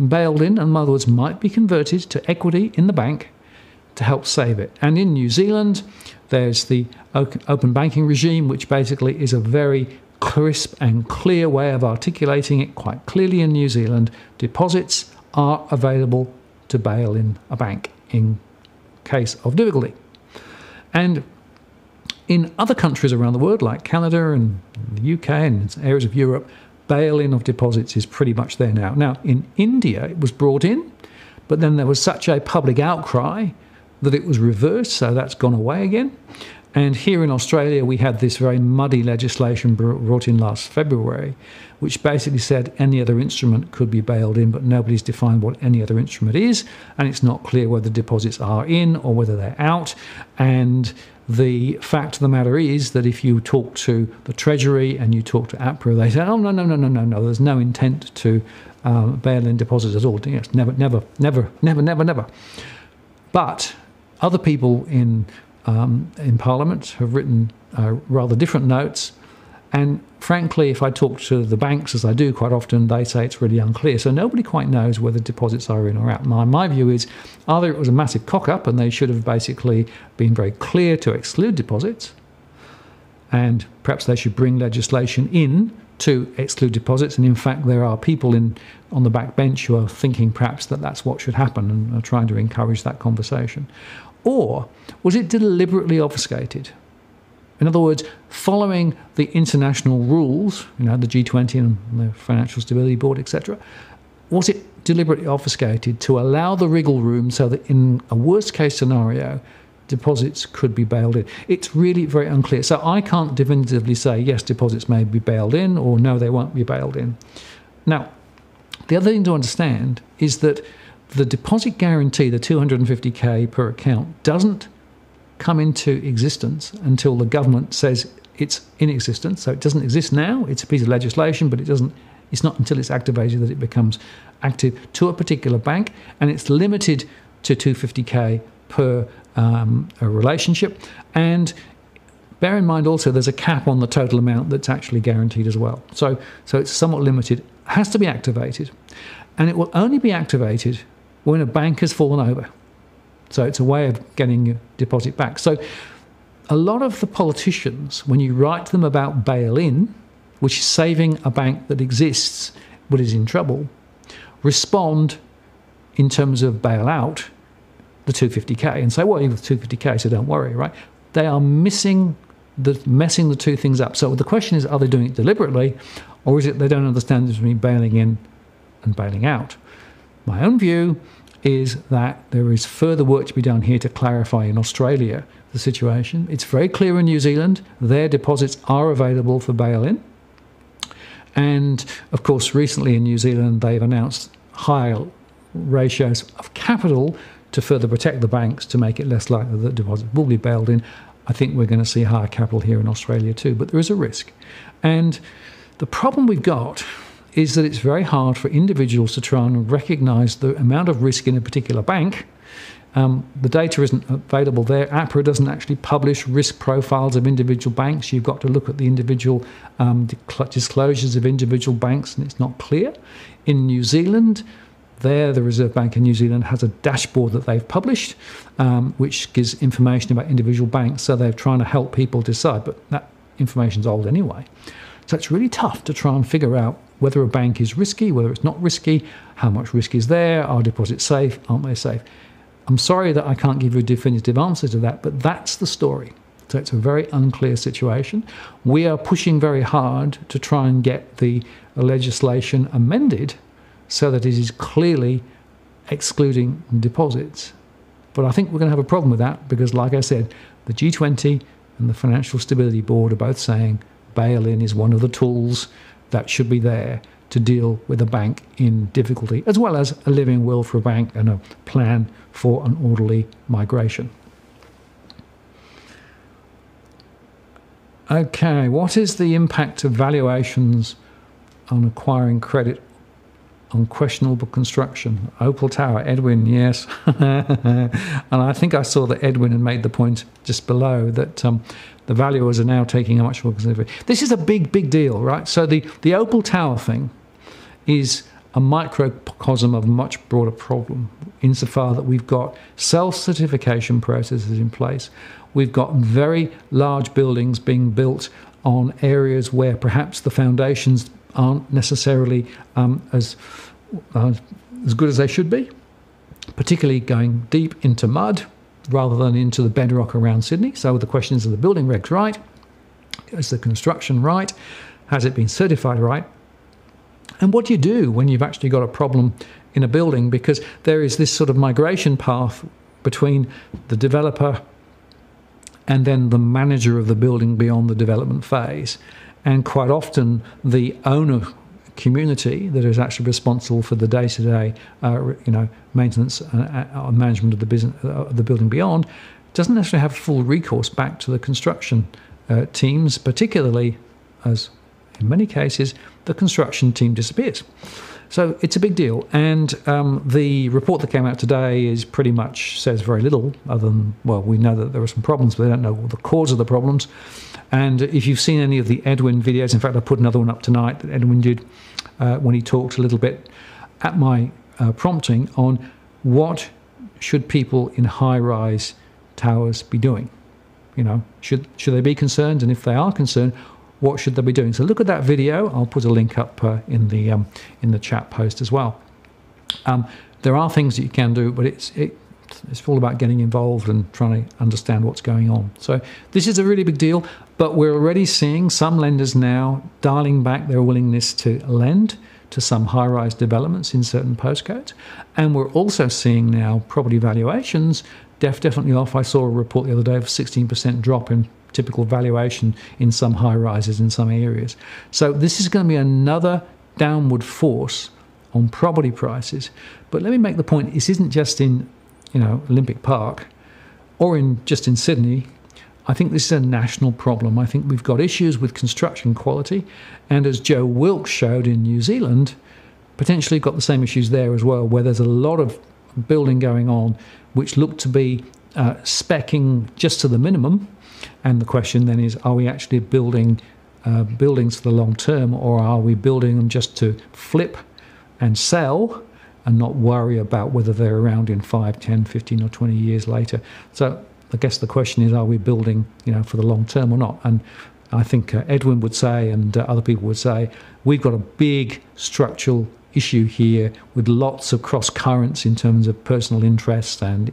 bailed in, and in other words, might be converted to equity in the bank to help save it. And in New Zealand, there's the open banking regime, which basically is a very crisp and clear way of articulating it quite clearly in New Zealand. Deposits are available to bail in a bank in case of difficulty. And in other countries around the world, like Canada and the UK and areas of Europe, bail-in of deposits is pretty much there now. Now, in India, it was brought in, but then there was such a public outcry that it was reversed, so that's gone away again. And here in Australia, we had this very muddy legislation brought in last February, which basically said any other instrument could be bailed in, but nobody's defined what any other instrument is, and it's not clear whether deposits are in or whether they're out. And the fact of the matter is that if you talk to the Treasury and you talk to APRA, they say, oh, no, there's no intent to bail in deposits at all. Yes, never. But other people in Parliament have written rather different notes, and frankly, if I talk to the banks, as I do quite often, they say it's really unclear. So nobody quite knows whether deposits are in or out. My view is either it was a massive cock-up and they should have basically been very clear to exclude deposits, and perhaps they should bring legislation in to exclude deposits. And in fact, there are people on the back bench who are thinking perhaps that that's what should happen and are trying to encourage that conversation. Or was it deliberately obfuscated? In other words, following the international rules, the G20 and the Financial Stability Board, etc., was it deliberately obfuscated to allow the wriggle room so that in a worst-case scenario, deposits could be bailed in? It's really very unclear. So I can't definitively say, yes, deposits may be bailed in, or no, they won't be bailed in. Now, the other thing to understand is that the deposit guarantee, the 250k per account, doesn't come into existence until the government says it's in existence. So it doesn't exist now. It's a piece of legislation, but it's not until it's activated that it becomes active to a particular bank, and it's limited to 250k per a relationship. And bear in mind also there's a cap on the total amount that's actually guaranteed as well. So it's somewhat limited. It has to be activated, and it will only be activated when a bank has fallen over. So it's a way of getting your deposit back. So a lot of the politicians, when you write to them about bail-in, which is saving a bank that exists but is in trouble, respond in terms of bail-out, the 250k, and say, well, you've got 250k, so don't worry, right? They are messing the two things up. So the question is, are they doing it deliberately, or is it they don't understand the difference between bailing in and bailing out? My own view is that there is further work to be done here to clarify in Australia the situation. It's very clear in New Zealand. Their deposits are available for bail-in. And, of course, recently in New Zealand, they've announced higher ratios of capital to further protect the banks, to make it less likely that deposits will be bailed in. I think we're going to see higher capital here in Australia too, but there is a risk. And the problem we've got is that it's very hard for individuals to try and recognise the amount of risk in a particular bank. The data isn't available there. APRA doesn't actually publish risk profiles of individual banks. You've got to look at the individual disclosures of individual banks, and it's not clear. In New Zealand, the Reserve Bank in New Zealand has a dashboard that they've published, which gives information about individual banks, so they're trying to help people decide, but that information's old anyway. So it's really tough to try and figure out whether a bank is risky, whether it's not risky, how much risk is there, are deposits safe, aren't they safe? I'm sorry that I can't give you a definitive answer to that, but that's the story. So it's a very unclear situation. We are pushing very hard to try and get the legislation amended so that it is clearly excluding deposits. But I think we're going to have a problem with that because, like I said, the G20 and the Financial Stability Board are both saying Bailin is one of the tools that should be there to deal with a bank in difficulty, as well as a living will for a bank and a plan for an orderly migration. Okay, what is the impact of valuations on acquiring credit on questionable construction? Opal Tower, Edwin, yes. And I think I saw that Edwin had made the point just below that the valuers are now taking a much more conservative. This is a big deal, right? So the Opal Tower thing is a microcosm of a much broader problem insofar that we've got self-certification processes in place. We've got very large buildings being built on areas where perhaps the foundations aren't necessarily as good as they should be, particularly going deep into mud rather than into the bedrock around Sydney. So the question is, are the building regs right? Is the construction right? Has it been certified right? And what do you do when you've actually got a problem in a building? Because there is this sort of migration path between the developer and then the manager of the building beyond the development phase. And quite often the owner community that is actually responsible for the day-to-day maintenance and management of the business, the building beyond, doesn't necessarily have full recourse back to the construction teams, particularly as in many cases the construction team disappears. So it's a big deal, and the report that came out today is pretty much says very little other than, well, we know that there are some problems, but they don't know the cause of the problems. And if you've seen any of the Edwin videos, in fact I put another one up tonight that Edwin did when he talked a little bit at my prompting on what should people in high-rise towers be doing. You know, should they be concerned, and if they are concerned, what should they be doing? So look at that video. I'll put a link up in the chat post as well. There are things that you can do, but it's all about getting involved and trying to understand what's going on. So this is a really big deal, but we're already seeing some lenders now dialing back their willingness to lend to some high-rise developments in certain postcodes. And we're also seeing now property valuations definitely off. I saw a report the other day of a 16% drop in typical valuation in some high rises in some areas. So this is going to be another downward force on property prices. But let me make the point, this isn't just in Olympic Park or just in Sydney. I think this is a national problem. I think we've got issues with construction quality, and as Joe Wilkes showed in New Zealand, potentially got the same issues there as well, where there's a lot of building going on which look to be speccing just to the minimum. And the question then is, are we actually building buildings for the long term, or are we building them just to flip and sell and not worry about whether they're around in 5, 10, 15 or 20 years later? So I guess the question is, are we building for the long term or not? And I think Edwin would say, and other people would say, we've got a big structural issue here with lots of cross currents in terms of personal interest and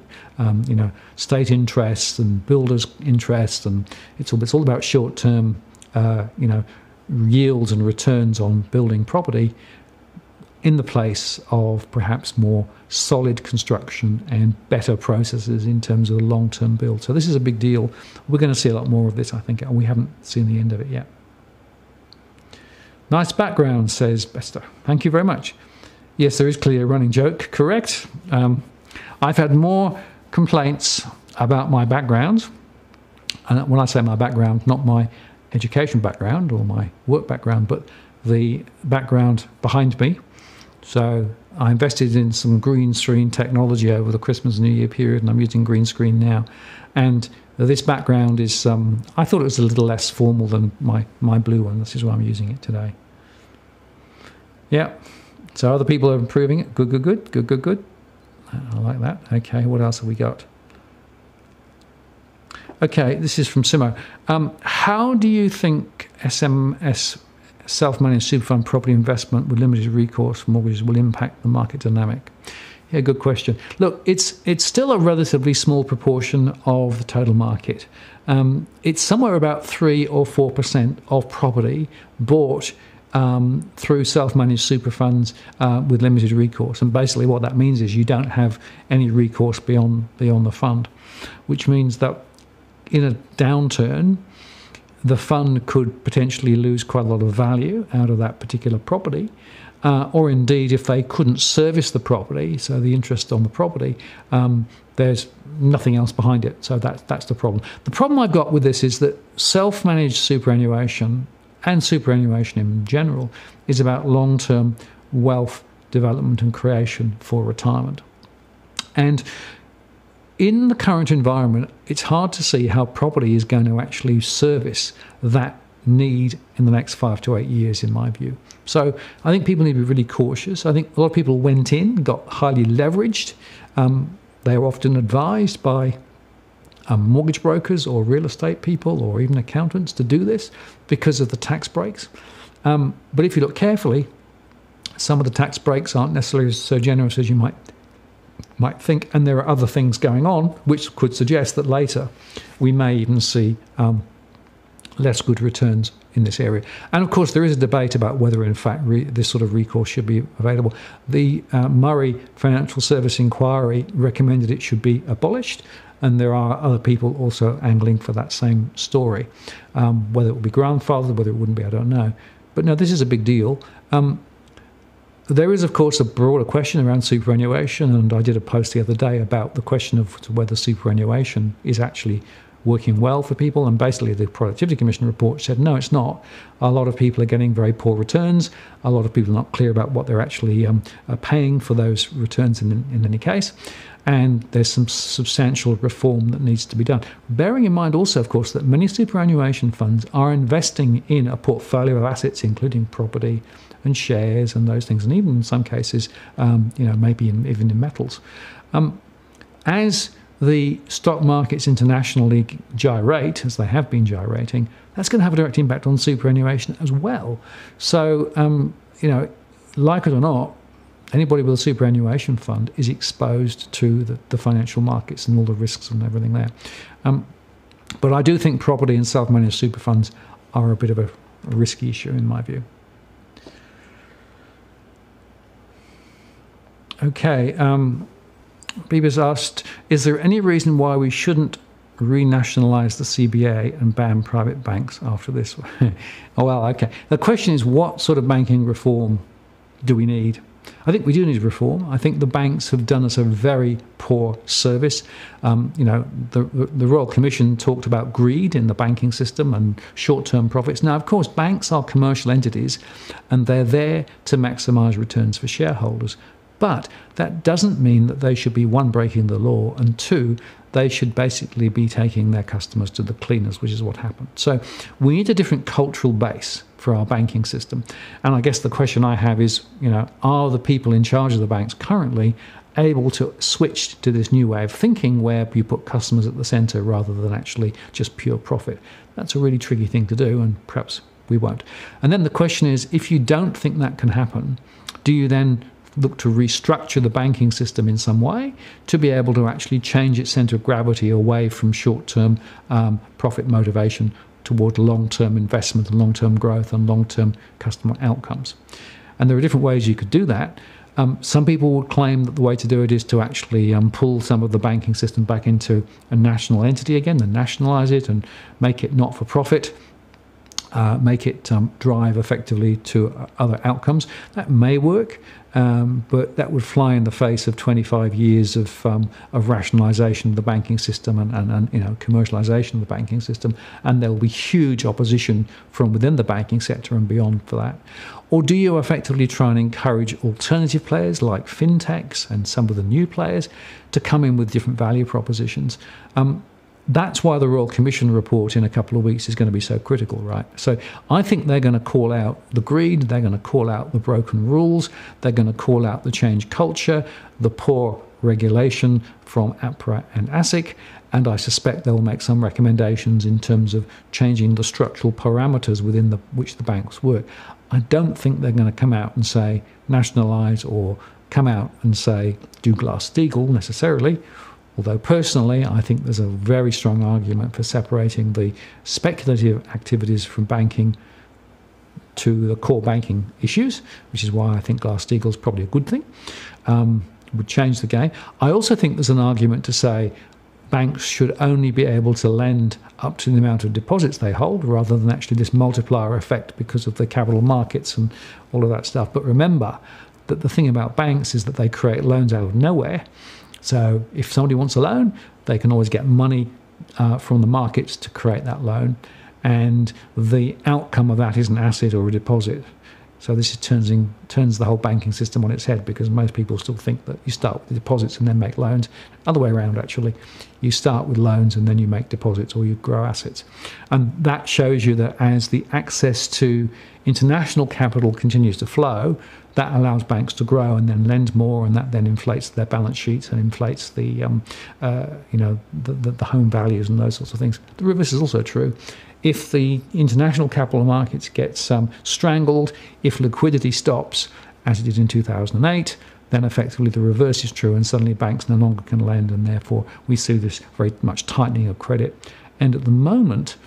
state interests and builders' interests, and it's all about short term yields and returns on building property in the place of perhaps more solid construction and better processes in terms of the long term build. So this is a big deal. We're going to see a lot more of this, I think, and we haven't seen the end of it yet. Nice background, says Bester. Thank you very much. Yes, there is clearly a running joke. Correct. I've had more complaints about my background. And when I say my background, not my education background or my work background, but the background behind me. So I invested in some green screen technology over the Christmas and New Year period, and I'm using green screen now. And this background is, I thought it was a little less formal than my blue one. This is why I'm using it today. Yeah, so other people are improving it. Good. I like that. Okay, what else have we got? Okay, this is from Simo. How do you think SMS self-managed super fund property investment with limited recourse for mortgages will impact the market dynamic? Yeah, good question. Look, it's still a relatively small proportion of the total market. It's somewhere about 3 or 4% of property bought through self-managed super funds with limited recourse. And basically what that means is you don't have any recourse beyond the fund, which means that in a downturn, the fund could potentially lose quite a lot of value out of that particular property. Or indeed, if they couldn't service the property, so the interest on the property, there's nothing else behind it. So that's the problem. The problem I've got with this is that self-managed superannuation and superannuation in general is about long-term wealth development and creation for retirement. And in the current environment, it's hard to see how property is going to actually service that need in the next 5 to 8 years, in my view. So I think people need to be really cautious. I think a lot of people went in, got highly leveraged. They were often advised by mortgage brokers or real estate people or even accountants to do this because of the tax breaks. But if you look carefully, some of the tax breaks aren't necessarily so generous as you might think, and there are other things going on which could suggest that later we may even see less good returns in this area. And of course, there is a debate about whether, in fact, this sort of recourse should be available. The Murray Financial Service Inquiry recommended it should be abolished, and there are other people also angling for that same story. Whether it will be grandfathered, whether it wouldn't be, I don't know. But no, this is a big deal. There is, of course, a broader question around superannuation, and I did a post the other day about the question of whether superannuation is actually working well for people, and basically the Productivity Commission report said no, it's not. A lot of people are getting very poor returns. A lot of people are not clear about what they're actually paying for those returns in any case, and there's some substantial reform that needs to be done. Bearing in mind also, of course, that many superannuation funds are investing in a portfolio of assets, including property and shares and those things, and even in some cases, maybe even in metals. As the stock markets internationally gyrate, as they have been gyrating, that's going to have a direct impact on superannuation as well. So, like it or not, anybody with a superannuation fund is exposed to the financial markets and all the risks and everything there. But I do think property and self-managed super funds are a bit of a risky issue in my view. Okay. Beaver's asked, is there any reason why we shouldn't renationalise the CBA and ban private banks after this? Oh, well, okay. The question is, what sort of banking reform do we need? I think we do need reform. I think the banks have done us a very poor service. The Royal Commission talked about greed in the banking system and short-term profits. Now, of course, banks are commercial entities, and they're there to maximise returns for shareholders. But that doesn't mean that they should be, one, breaking the law, and two, they should basically be taking their customers to the cleaners, which is what happened. So we need a different cultural base for our banking system. And I guess the question I have is, are the people in charge of the banks currently able to switch to this new way of thinking where you put customers at the centre rather than actually just pure profit? That's a really tricky thing to do, and perhaps we won't. And then the question is, if you don't think that can happen, do you then look to restructure the banking system in some way to be able to actually change its centre of gravity away from short-term profit motivation toward long-term investment and long-term growth and long-term customer outcomes? And there are different ways you could do that. Some people would claim that the way to do it is to actually pull some of the banking system back into a national entity again and nationalise it and make it not-for-profit. Make it drive effectively to other outcomes. That may work, but that would fly in the face of 25 years of rationalisation of the banking system and commercialisation of the banking system, and there will be huge opposition from within the banking sector and beyond for that. Or do you effectively try and encourage alternative players like fintechs and some of the new players to come in with different value propositions? That's why the Royal Commission report in a couple of weeks is going to be so critical, right? So I think they're going to call out the greed, they're going to call out the broken rules, they're going to call out the change culture, the poor regulation from APRA and ASIC, and I suspect they'll make some recommendations in terms of changing the structural parameters within which the banks work. I don't think they're going to come out and say nationalise or come out and say, do Glass-Steagall necessarily, although personally I think there's a very strong argument for separating the speculative activities from banking to the core banking issues, which is why I think Glass-Steagall is probably a good thing, would change the game. I also think there's an argument to say banks should only be able to lend up to the amount of deposits they hold rather than actually this multiplier effect because of the capital markets and all of that stuff. But remember that the thing about banks is that they create loans out of nowhere. So if somebody wants a loan, they can always get money from the markets to create that loan. And the outcome of that is an asset or a deposit. So this turns the whole banking system on its head, because most people still think that you start with deposits and then make loans. Other way around, actually. You start with loans and then you make deposits, or you grow assets. And that shows you that as the access to international capital continues to flow, that allows banks to grow and then lend more, and that then inflates their balance sheets and inflates the home values and those sorts of things. The reverse is also true. If the international capital markets gets strangled, if liquidity stops, as it did in 2008, then effectively the reverse is true, and suddenly banks no longer can lend, and therefore we see this very much tightening of credit. And at the moment,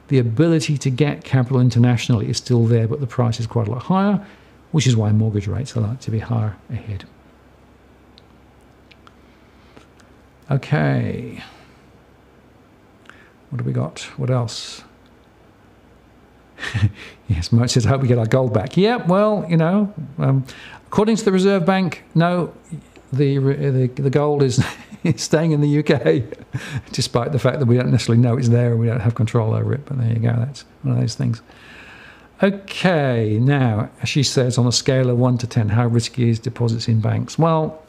the ability to get capital internationally is still there, but the price is quite a lot higher, which is why mortgage rates are likely to be higher ahead. Okay. What do we got? What else? Yes, Mo says, I hope we get our gold back. Yeah, well, according to the Reserve Bank, no, the gold is staying in the UK, despite the fact that we don't necessarily know it's there and we don't have control over it. But there you go, that's one of those things. Okay, now, she says, on a scale of 1 to 10, how risky is deposits in banks? Well,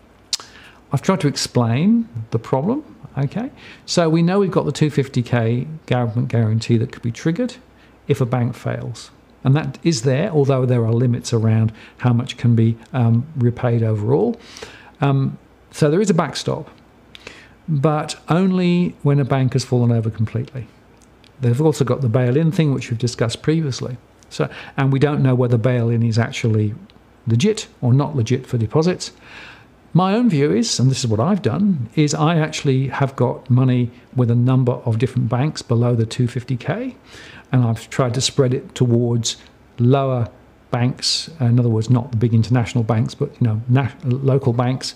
I've tried to explain the problem, okay? So we know we've got the 250k government guarantee that could be triggered if a bank fails. And that is there, although there are limits around how much can be repaid overall. So there is a backstop, but only when a bank has fallen over completely. They've also got the bail-in thing, which we've discussed previously. So, and we don't know whether bail-in is actually legit or not legit for deposits. My own view is, and this is what I've done, is I actually have got money with a number of different banks below the 250k, and I've tried to spread it towards lower banks. In other words, not the big international banks, but local banks,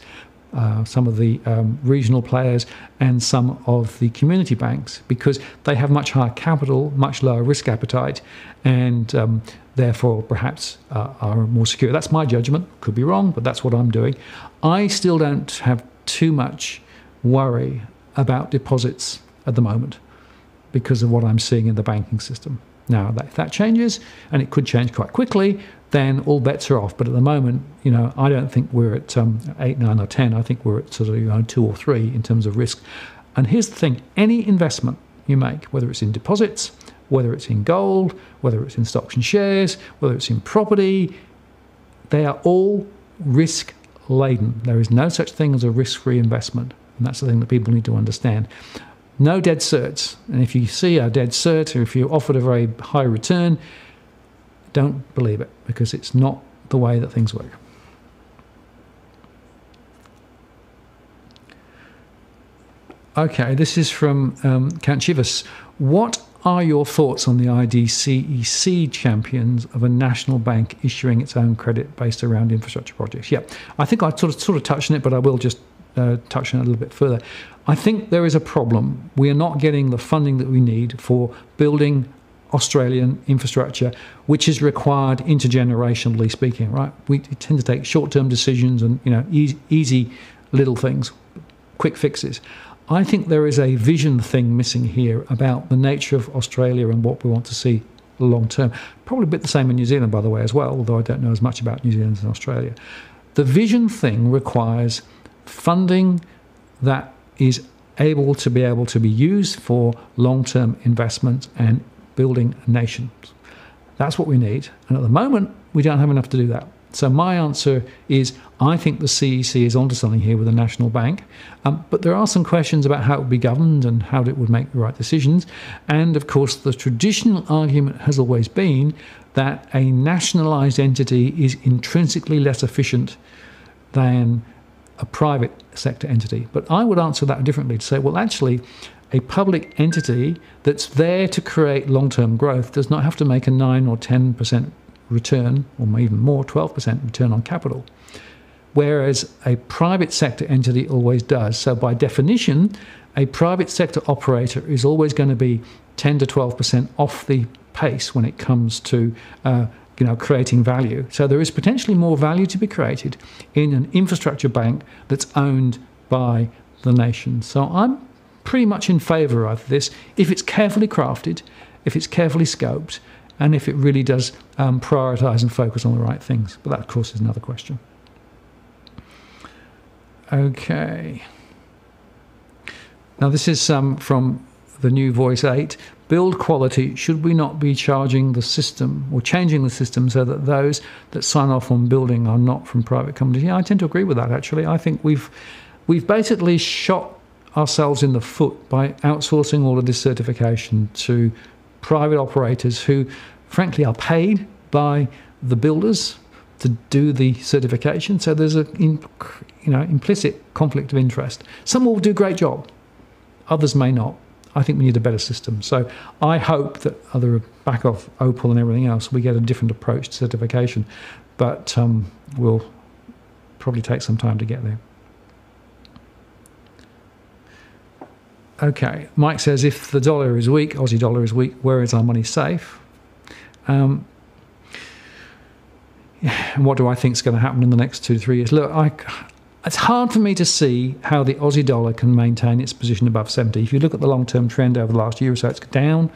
some of the regional players, and some of the community banks, because they have much higher capital, much lower risk appetite, and therefore perhaps are more secure. That's my judgment. Could be wrong, but that's what I'm doing. I still don't have too much worry about deposits at the moment because of what I'm seeing in the banking system. Now, if that changes, and it could change quite quickly, then all bets are off. But at the moment, I don't think we're at 8, 9 or 10. I think we're at sort of 2 or 3 in terms of risk. And here's the thing. Any investment you make, whether it's in deposits, whether it's in gold, whether it's in stocks and shares, whether it's in property, they are all risk-laden. There is no such thing as a risk-free investment. And that's the thing that people need to understand. No dead certs. And if you see a dead cert, or if you're offered a very high return, don't believe it, because it's not the way that things work. Okay, this is from Kantchievous. What are your thoughts on the IDCEC champions of a national bank issuing its own credit based around infrastructure projects? Yeah, I think I sort of touched on it, but I will just touch on it a little bit further. I think there is a problem. We are not getting the funding that we need for building Australian infrastructure, which is required intergenerationally speaking, right? We tend to take short-term decisions and easy little things, quick fixes. I think there is a vision thing missing here about the nature of Australia and what we want to see long-term. Probably a bit the same in New Zealand, by the way, as well, although I don't know as much about New Zealand as Australia. The vision thing requires funding that is able to be used for long-term investment and building nations. That's what we need. And at the moment, we don't have enough to do that. So my answer is, I think the CEC is onto something here with the National Bank. But there are some questions about how it would be governed and how it would make the right decisions. And of course, the traditional argument has always been that a nationalised entity is intrinsically less efficient than a private sector entity. But I would answer that differently to say, well, actually, a public entity that's there to create long-term growth does not have to make a 9 or 10% return, or even more, 12% return on capital, whereas a private sector entity always does. So by definition, a private sector operator is always going to be 10 to 12% off the pace when it comes to creating value. So there is potentially more value to be created in an infrastructure bank that's owned by the nation. So I'm pretty much in favour of this if it's carefully crafted, if it's carefully scoped, and if it really does prioritise and focus on the right things. But that, of course, is another question. Okay. Now, this is from the new Voice 8. Build quality. Should we not be charging the system or changing the system so that those that sign off on building are not from private companies? Yeah, I tend to agree with that, actually. I think we've basically shot ourselves in the foot by outsourcing all of this certification to private operators who, frankly, are paid by the builders to do the certification. So there's an implicit conflict of interest. Some will do a great job, others may not. I think we need a better system. So I hope that other back off Opal and everything else, we get a different approach to certification, but we'll probably take some time to get there. Okay, Mike says, if the dollar is weak, Aussie dollar is weak, where is our money safe? And what do I think is going to happen in the next 2 to 3 years? Look, it's hard for me to see how the Aussie dollar can maintain its position above 70. If you look at the long-term trend over the last year or so, it's down.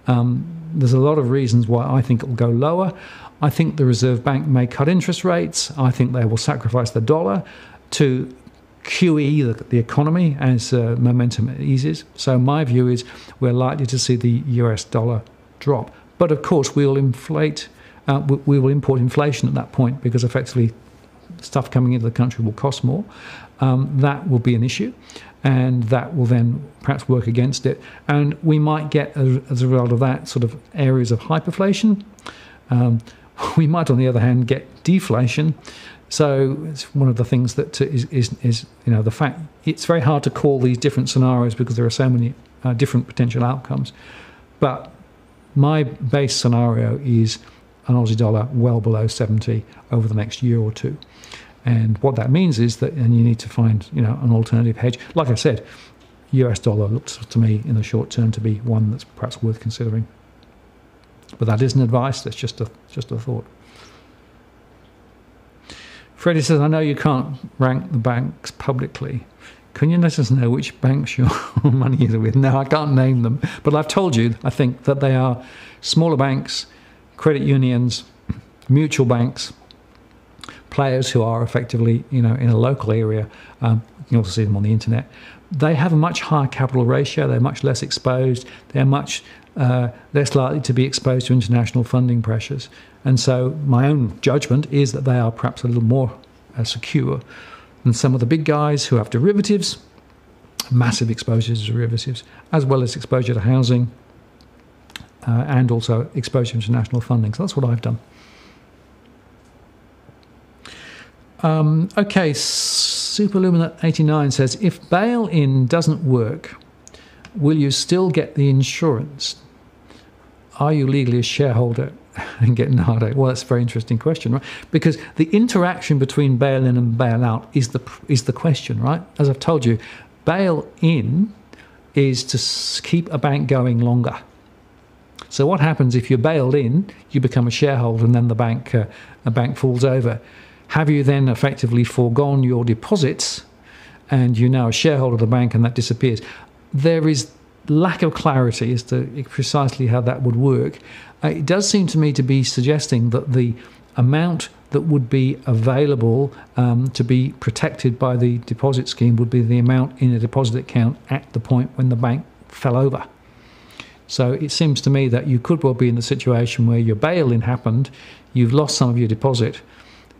There's a lot of reasons why I think it will go lower. I think the Reserve Bank may cut interest rates. I think they will sacrifice the dollar to QE the economy as momentum eases. So my view is we're likely to see the US dollar drop. But of course, we will import inflation at that point, because effectively stuff coming into the country will cost more. That will be an issue, and that will then perhaps work against it. And we might get, as a result of that, sort of areas of hyperinflation. We might, on the other hand, get deflation. So it's one of the things that is the fact it's very hard to call these different scenarios because there are so many different potential outcomes. But my base scenario is an Aussie dollar well below 70 over the next year or two. And what that means is that, and you need to find an alternative hedge. Like I said, US dollar looks to me in the short term to be one that's perhaps worth considering. But that isn't advice, that's just a thought. Freddie says, I know you can't rank the banks publicly. Can you let us know which banks your money is with? No, I can't name them. But I've told you, I think, that they are smaller banks, credit unions, mutual banks, players who are effectively, in a local area. You can also see them on the internet. They have a much higher capital ratio. They're much less exposed. They're much less likely to be exposed to international funding pressures. And so my own judgment is that they are perhaps a little more secure than some of the big guys who have derivatives, massive exposure to derivatives, as well as exposure to housing and also exposure to international funding. So that's what I've done. Okay, Superluminate89 says, if bail-in doesn't work, will you still get the insurance? Are you legally a shareholder and get NARDO? Well, that's a very interesting question, right? Because the interaction between bail-in and bail-out is the question, right? As I've told you, bail-in is to keep a bank going longer. So what happens if you're bailed in, you become a shareholder, and then the bank falls over? Have you then effectively foregone your deposits, and you're now a shareholder of the bank, and that disappears? There is lack of clarity as to precisely how that would work. It does seem to me to be suggesting that the amount that would be available to be protected by the deposit scheme would be the amount in a deposit account at the point when the bank fell over. So it seems to me that you could well be in the situation where your bail-in happened, you've lost some of your deposit,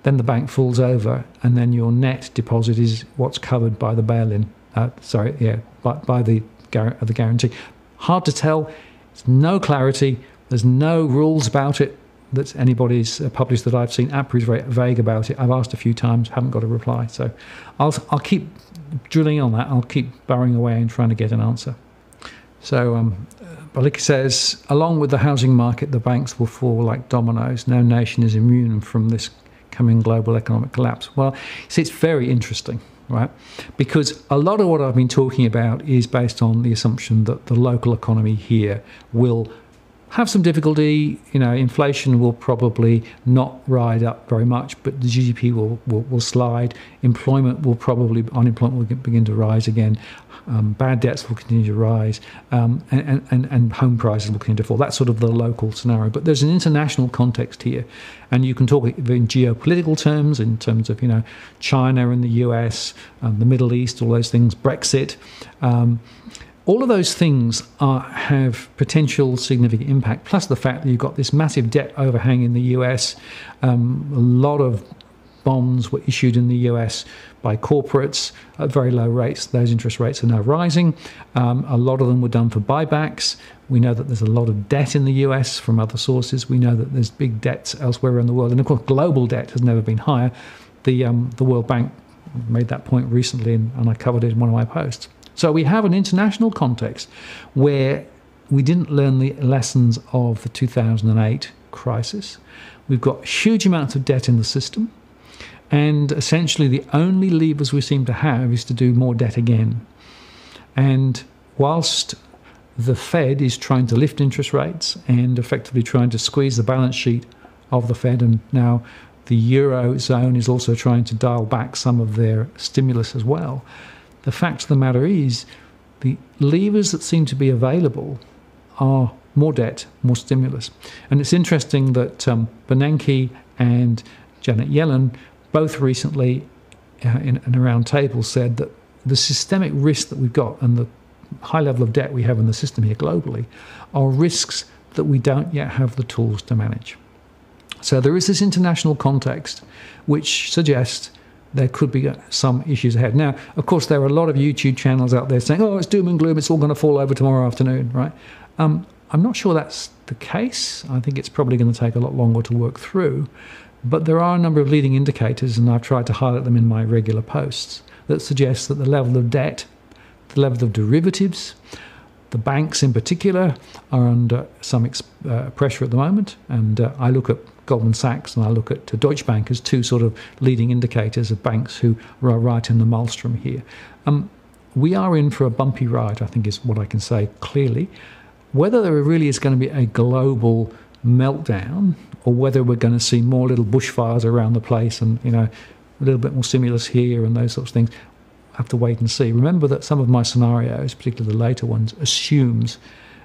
then the bank falls over, and then your net deposit is what's covered by the bail-in. By the guarantee. Hard to tell. There's no clarity. There's no rules about it. that's anybody's published that I've seen. APRA is very vague about it. I've asked a few times, haven't got a reply. So I'll keep drilling on that. I'll keep burrowing away and trying to get an answer. So Bailout says, along with the housing market, the banks will fall like dominoes. No nation is immune from this coming global economic collapse. Well, see, it's very interesting, right? Because a lot of what I've been talking about is based on the assumption that the local economy here will have some difficulty. Inflation will probably not ride up very much, but the GDP will slide. Unemployment will begin to rise again. Bad debts will continue to rise, and home prices will continue to fall. That's sort of the local scenario. But there's an international context here, and you can talk in geopolitical terms, in terms of China and the US, the Middle East, all those things, Brexit. All of those things have potential significant impact, plus the fact that you've got this massive debt overhang in the US. A lot of bonds were issued in the US by corporates at very low rates. Those interest rates are now rising. A lot of them were done for buybacks. We know that there's a lot of debt in the US from other sources. We know that there's big debts elsewhere around the world. And of course, global debt has never been higher. The World Bank made that point recently, and I covered it in one of my posts. So we have an international context where we didn't learn the lessons of the 2008 crisis. We've got huge amounts of debt in the system, and essentially the only levers we seem to have is to do more debt again. And whilst the Fed is trying to lift interest rates and effectively trying to squeeze the balance sheet of the Fed, and now the Eurozone is also trying to dial back some of their stimulus as well, the fact of the matter is the levers that seem to be available are more debt, more stimulus. And it's interesting that Bernanke and Janet Yellen both recently in a round table said that the systemic risk that we've got and the high level of debt we have in the system here globally are risks that we don't yet have the tools to manage. So there is this international context which suggests there could be some issues ahead. Now, of course, there are a lot of YouTube channels out there saying, oh, it's doom and gloom, it's all going to fall over tomorrow afternoon, right? I'm not sure that's the case. I think it's probably going to take a lot longer to work through. But there are a number of leading indicators, and I've tried to highlight them in my regular posts, that suggest that the level of debt, the level of derivatives, the banks in particular are under some pressure at the moment. And I look at Goldman Sachs and I look at Deutsche Bank as two sort of leading indicators of banks who are right in the maelstrom here. We are in for a bumpy ride, I think is what I can say clearly. Whether there really is going to be a global meltdown or whether we're going to see more little bushfires around the place and, a little bit more stimulus here and those sorts of things, I have to wait and see. Remember that some of my scenarios, particularly the later ones, assumes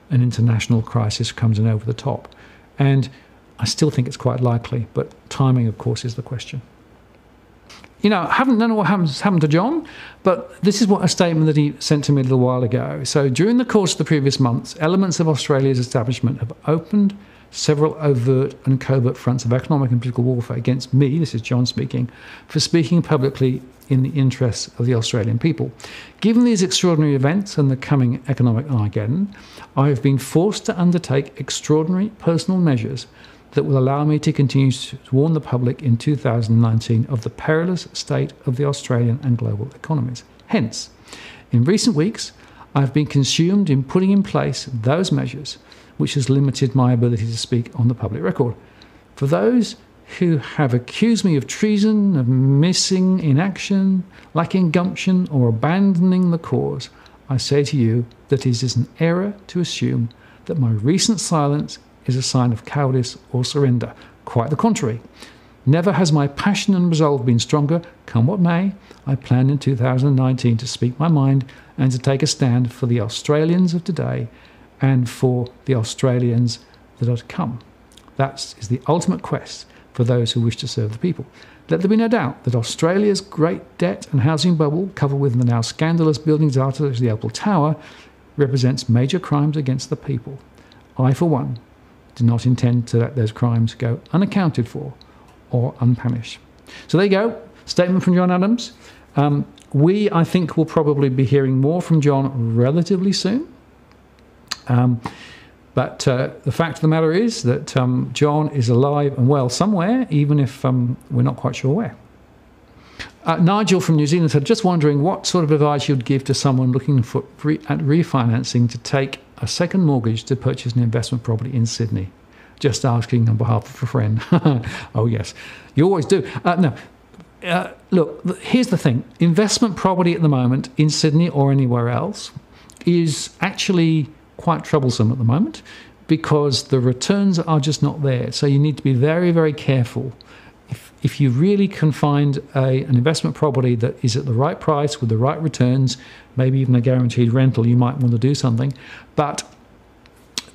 an international crisis comes in over the top. And I still think it's quite likely, but timing, of course, is the question. I don't know what happened to John, but this is what a statement that he sent to me a little while ago. So during the course of the previous months, elements of Australia's establishment have opened several overt and covert fronts of economic and political warfare against me, this is John speaking, for speaking publicly in the interests of the Australian people. Given these extraordinary events and the coming economic Armageddon, I have been forced to undertake extraordinary personal measures that will allow me to continue to warn the public in 2019 of the perilous state of the Australian and global economies. Hence, in recent weeks, I have been consumed in putting in place those measures which has limited my ability to speak on the public record. For those who have accused me of treason, of missing in action, lacking gumption, or abandoning the cause, I say to you that it is an error to assume that my recent silence is a sign of cowardice or surrender. Quite the contrary. Never has my passion and resolve been stronger. Come what may, I plan in 2019 to speak my mind and to take a stand for the Australians of today and for the Australians that are to come. That is the ultimate quest for those who wish to serve the people. Let there be no doubt that Australia's great debt and housing bubble, covered with the now scandalous buildings such as the Opal Tower, represents major crimes against the people. I, for one, do not intend to let those crimes go unaccounted for or unpunished. So there you go, statement from John Adams. We, I think, will probably be hearing more from John relatively soon. But the fact of the matter is that John is alive and well somewhere, even if we're not quite sure where. Nigel from New Zealand said, just wondering what sort of advice you'd give to someone looking at refinancing to take a second mortgage to purchase an investment property in Sydney. Just asking on behalf of a friend. Oh, yes. You always do. Look, here's the thing. Investment property at the moment in Sydney or anywhere else is actually quite troublesome at the moment because the returns are just not there. So you need to be very, very careful. If you really can find an investment property that is at the right price with the right returns, maybe even a guaranteed rental, you might want to do something. But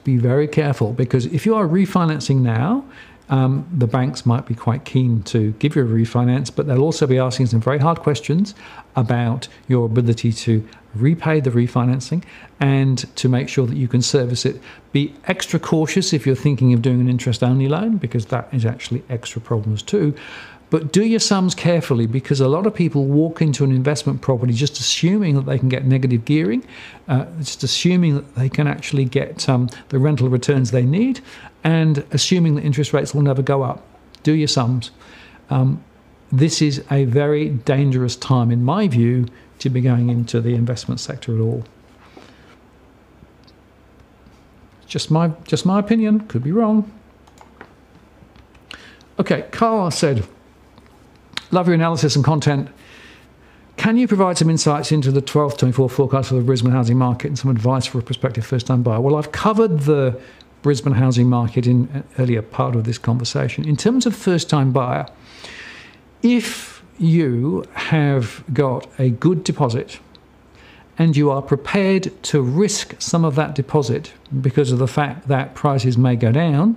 be very careful, because if you are refinancing now, the banks might be quite keen to give you a refinance, but they'll also be asking some very hard questions about your ability to repay the refinancing and to make sure that you can service it. Be extra cautious if you're thinking of doing an interest-only loan, because that is actually extra problems too. But do your sums carefully, because a lot of people walk into an investment property just assuming that they can get negative gearing, just assuming that they can actually get the rental returns they need, and assuming that interest rates will never go up. Do your sums. This is a very dangerous time, in my view, to be going into the investment sector at all. Just my opinion. Could be wrong. Okay, Carl said, love your analysis and content. Can you provide some insights into the 12-24 forecast for the Brisbane housing market and some advice for a prospective first-time buyer? Well, I've covered the Brisbane housing market in an earlier part of this conversation. In terms of first-time buyer, if you have got a good deposit and you are prepared to risk some of that deposit because of the fact that prices may go down,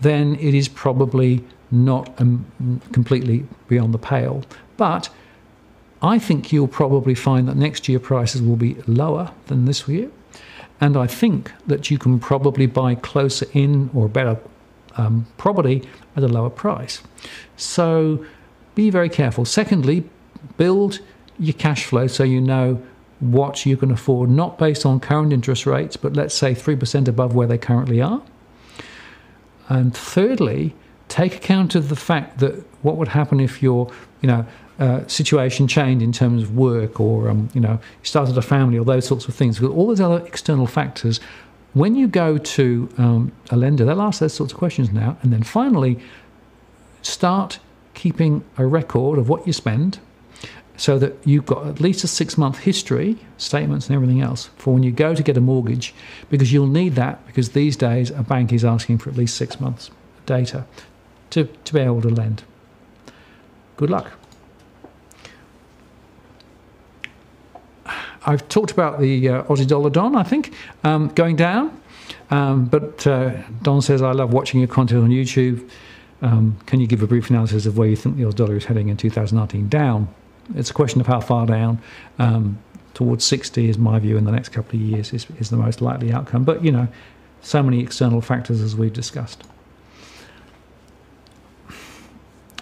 then it is probably not completely beyond the pale. But I think you'll probably find that next year prices will be lower than this year. And I think that you can probably buy closer in or better property at a lower price. So be very careful. Secondly, build your cash flow so you know what you can afford, not based on current interest rates, but let's say 3% above where they currently are. And thirdly, take account of the fact that what would happen if your situation changed in terms of work, or you started a family, or those sorts of things. With all those other external factors, when you go to a lender, they'll ask those sorts of questions now. And then finally, start keeping a record of what you spend, so that you've got at least a 6-month history, statements and everything else, for when you go to get a mortgage, because you'll need that, because these days a bank is asking for at least 6 months data to be able to lend. Good luck. I've talked about the Aussie Dollar, Don, I think, going down. But Don says, I love watching your content on YouTube. Can you give a brief analysis of where you think the Aussie Dollar is heading in 2019? Down. It's a question of how far down. Towards 60 is my view in the next couple of years is the most likely outcome. But, so many external factors as we've discussed.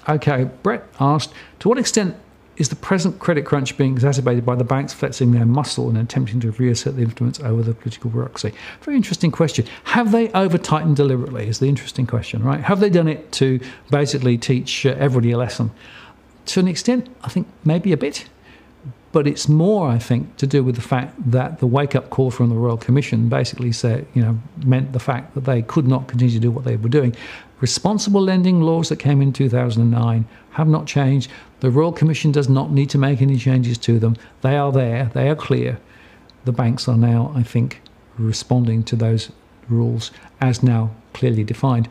Okay, Brett asked, to what extent is the present credit crunch being exacerbated by the banks flexing their muscle and attempting to reassert the influence over the political bureaucracy? Very interesting question. Have they over-tightened deliberately is the interesting question, right? Have they done it to basically teach everybody a lesson? To an extent, I think maybe a bit. But it's more, I think, to do with the fact that the wake-up call from the Royal Commission basically said, meant the fact that they could not continue to do what they were doing. Responsible lending laws that came in 2009 have not changed. The Royal Commission does not need to make any changes to them. They are there. They are clear. The banks are now, I think, responding to those rules as now clearly defined.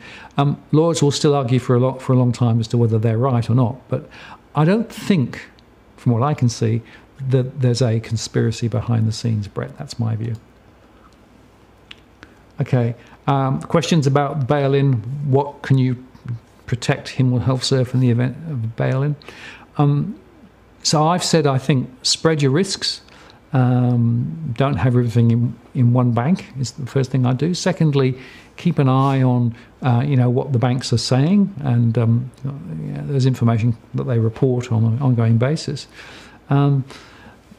Lawyers will still argue for a long time as to whether they're right or not. But I don't think, from what I can see, that there's a conspiracy behind the scenes, Brett. That's my view. Okay. Questions about Bailin. What can you protect him or HealthSurf in the event of Bailin? So I've said, I think, spread your risks. Don't have everything in one bank is the first thing I do. Secondly, keep an eye on what the banks are saying, and there's information that they report on an ongoing basis.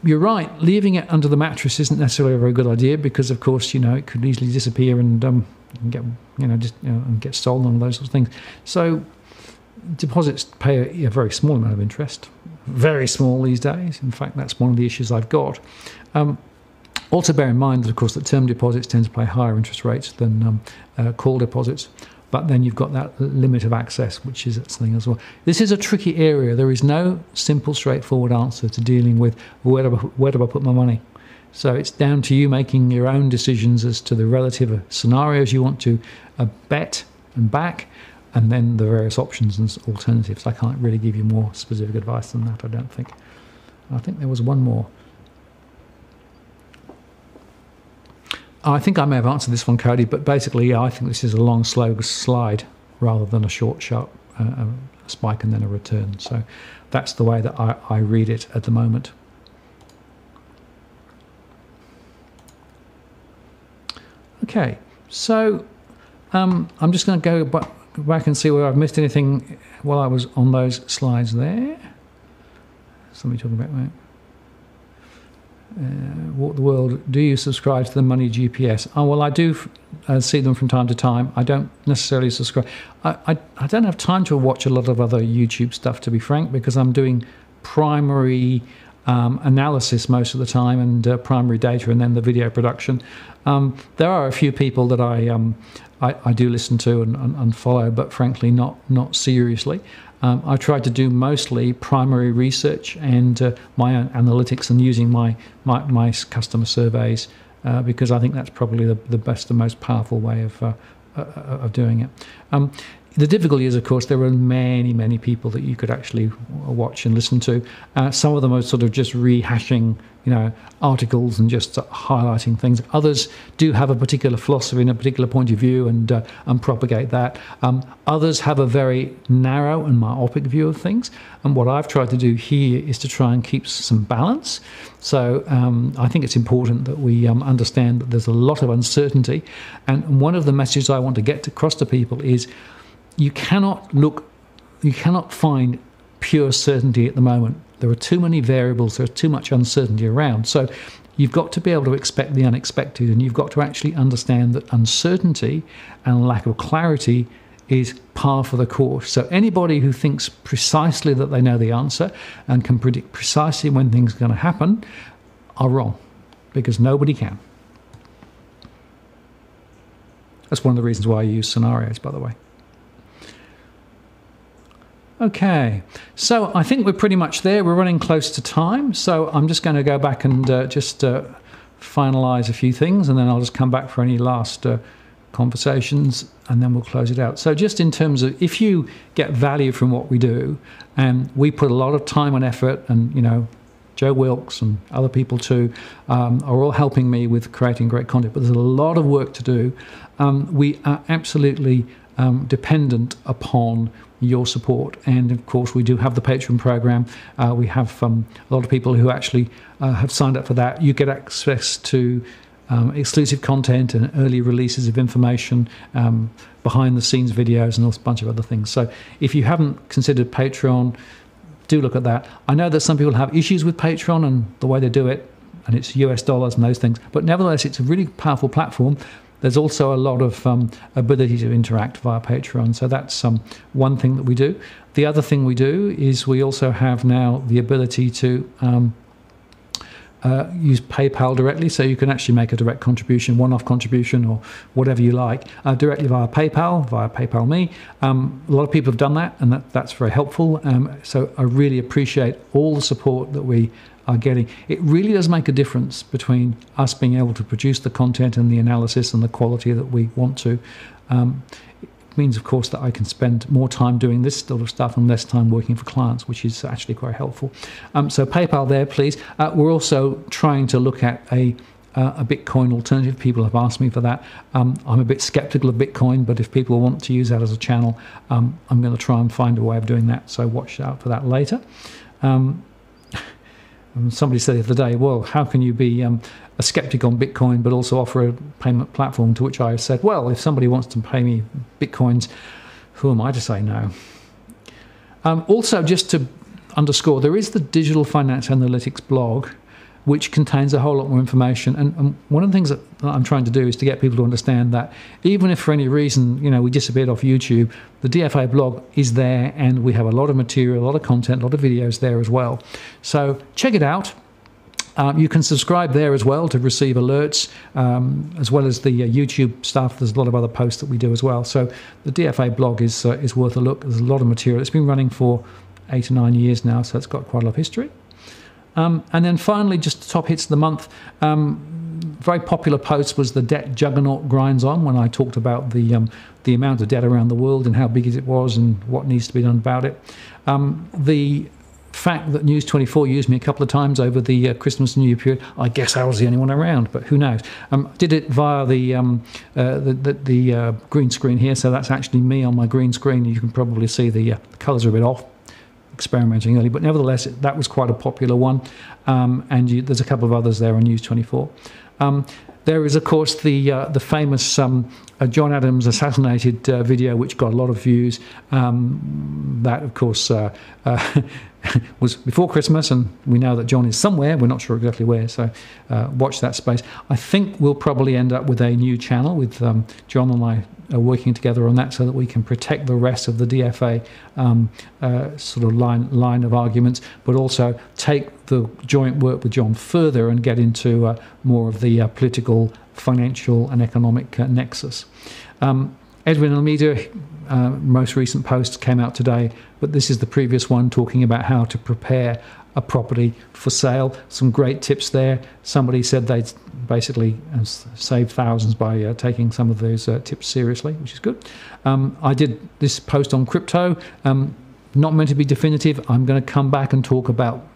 you're right, leaving it under the mattress isn't necessarily a very good idea because, of course, it could easily disappear and get, and get stolen and those sorts of things. So deposits pay a very small amount of interest, very small these days. In fact, that's one of the issues I've got. Also bear in mind that, of course, that term deposits tend to pay higher interest rates than call deposits. But then you've got that limit of access, which is something as well. This is a tricky area. There is no simple, straightforward answer to dealing with where do I put my money. So it's down to you making your own decisions as to the relative scenarios you want to bet and back, and then the various options and alternatives. I can't really give you more specific advice than that, I don't think. I think there was one more. I think I may have answered this one, Cody, but basically, yeah, I think this is a long, slow slide rather than a short, sharp spike and then a return. So that's the way that I read it at the moment. Okay, so I'm just going to go back and see whether I've missed anything while I was on those slides there. Somebody talking about that. What the world, do you subscribe to the Money GPS? Oh, well, I do see them from time to time. I don't necessarily subscribe. I don't have time to watch a lot of other YouTube stuff, to be frank, because I'm doing primary analysis most of the time and primary data and then the video production. There are a few people that I do listen to and follow, but frankly not seriously. I tried to do mostly primary research and my own analytics and using my customer surveys because I think that's probably the best and most powerful way of doing it. The difficulty is, of course, there are many people that you could actually watch and listen to. Some of them are sort of just rehashing, articles and just highlighting things. Others do have a particular philosophy and a particular point of view and propagate that. Others have a very narrow and myopic view of things. And what I've tried to do here is to try and keep some balance. So I think it's important that we understand that there's a lot of uncertainty. And one of the messages I want to get across to people is you cannot find pure certainty at the moment. There are too many variables, there's too much uncertainty around. So you've got to be able to expect the unexpected, and you've got to actually understand that uncertainty and lack of clarity is par for the course. So anybody who thinks precisely that they know the answer and can predict precisely when things are going to happen are wrong, because nobody can. That's one of the reasons why I use scenarios, by the way. Okay, so I think we're pretty much there. We're running close to time, so I'm just going to go back and just finalise a few things, and then I'll just come back for any last conversations, and then we'll close it out. So just in terms of, if you get value from what we do, and we put a lot of time and effort, and Joe Wilkes and other people too are all helping me with creating great content, but there's a lot of work to do. We are absolutely dependent upon your support, and of course we do have the Patreon program. We have a lot of people who actually have signed up for that. You get access to exclusive content and early releases of information, behind the scenes videos and a bunch of other things. So if you haven't considered Patreon, do look at that. I know that some people have issues with Patreon and the way they do it, and it's US dollars and those things, but nevertheless it's a really powerful platform. There's also a lot of ability to interact via Patreon. So that's one thing that we do. The other thing we do is we also have now the ability to use PayPal directly. So you can actually make a direct contribution, one-off contribution or whatever you like, directly via PayPal Me. A lot of people have done that, and that's very helpful. So I really appreciate all the support that we are getting. It really does make a difference between us being able to produce the content and the analysis and the quality that we want to. It means, of course, that I can spend more time doing this sort of stuff and less time working for clients, which is actually quite helpful. So PayPal there, please. We're also trying to look at a Bitcoin alternative. People have asked me for that. I'm a bit skeptical of Bitcoin, but if people want to use that as a channel, I'm going to try and find a way of doing that. So watch out for that later. Somebody said the other day, well, how can you be a skeptic on Bitcoin but also offer a payment platform? To which I said, well, if somebody wants to pay me Bitcoins, who am I to say no? Also, just to underscore, there is the Digital Finance Analytics blog, which contains a whole lot more information. And one of the things that I'm trying to do is to get people to understand that even if for any reason, we disappeared off YouTube, the DFA blog is there, and we have a lot of material, a lot of content, a lot of videos there as well. So check it out. You can subscribe there as well to receive alerts, as well as the YouTube stuff. There's a lot of other posts that we do as well. So the DFA blog is worth a look. There's a lot of material. It's been running for 8 or 9 years now, so it's got quite a lot of history. And then finally, just the top hits of the month. Very popular post was the debt juggernaut grinds on, when I talked about the amount of debt around the world and how big it was and what needs to be done about it. The fact that News 24 used me a couple of times over the Christmas and New Year period, I guess I was the only one around, but who knows. Did it via the green screen here, so that's actually me on my green screen. You can probably see the colours are a bit off, experimenting early, but nevertheless that was quite a popular one. And there's a couple of others there on News 24. There is, of course, the famous John Adams assassinated video, which got a lot of views. That, of course, was before Christmas, and we know that John is somewhere. We're not sure exactly where, so watch that space. I think we'll probably end up with a new channel with John and I working together on that, so that we can protect the rest of the DFA sort of line of arguments, but also take the joint work with John further and get into more of the political, financial and economic nexus. Edwin Almeida, most recent post came out today, but this is the previous one talking about how to prepare a property for sale. Some great tips there. Somebody said they'd basically saved thousands by taking some of those tips seriously, which is good. I did this post on crypto, not meant to be definitive. I'm going to come back and talk about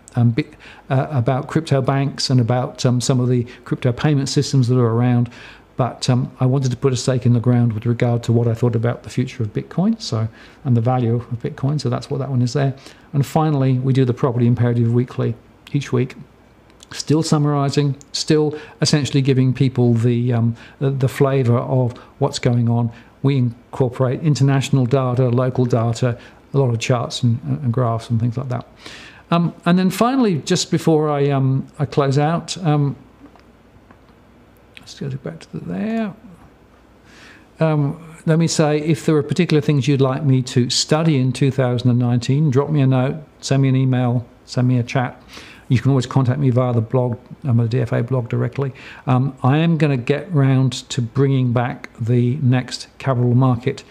crypto banks and about some of the crypto payment systems that are around. But I wanted to put a stake in the ground with regard to what I thought about the future of Bitcoin, and the value of Bitcoin. So that's what that one is there. And finally, we do the Property Imperative Weekly each week. Still summarising, still essentially giving people the flavour of what's going on. We incorporate international data, local data, a lot of charts and graphs and things like that. And then finally, just before I close out. Let's go back to there. Let me say, if there are particular things you'd like me to study in 2019, drop me a note, send me an email, send me a chat. You can always contact me via the blog, the DFA blog directly. I am going to get round to bringing back the next capital market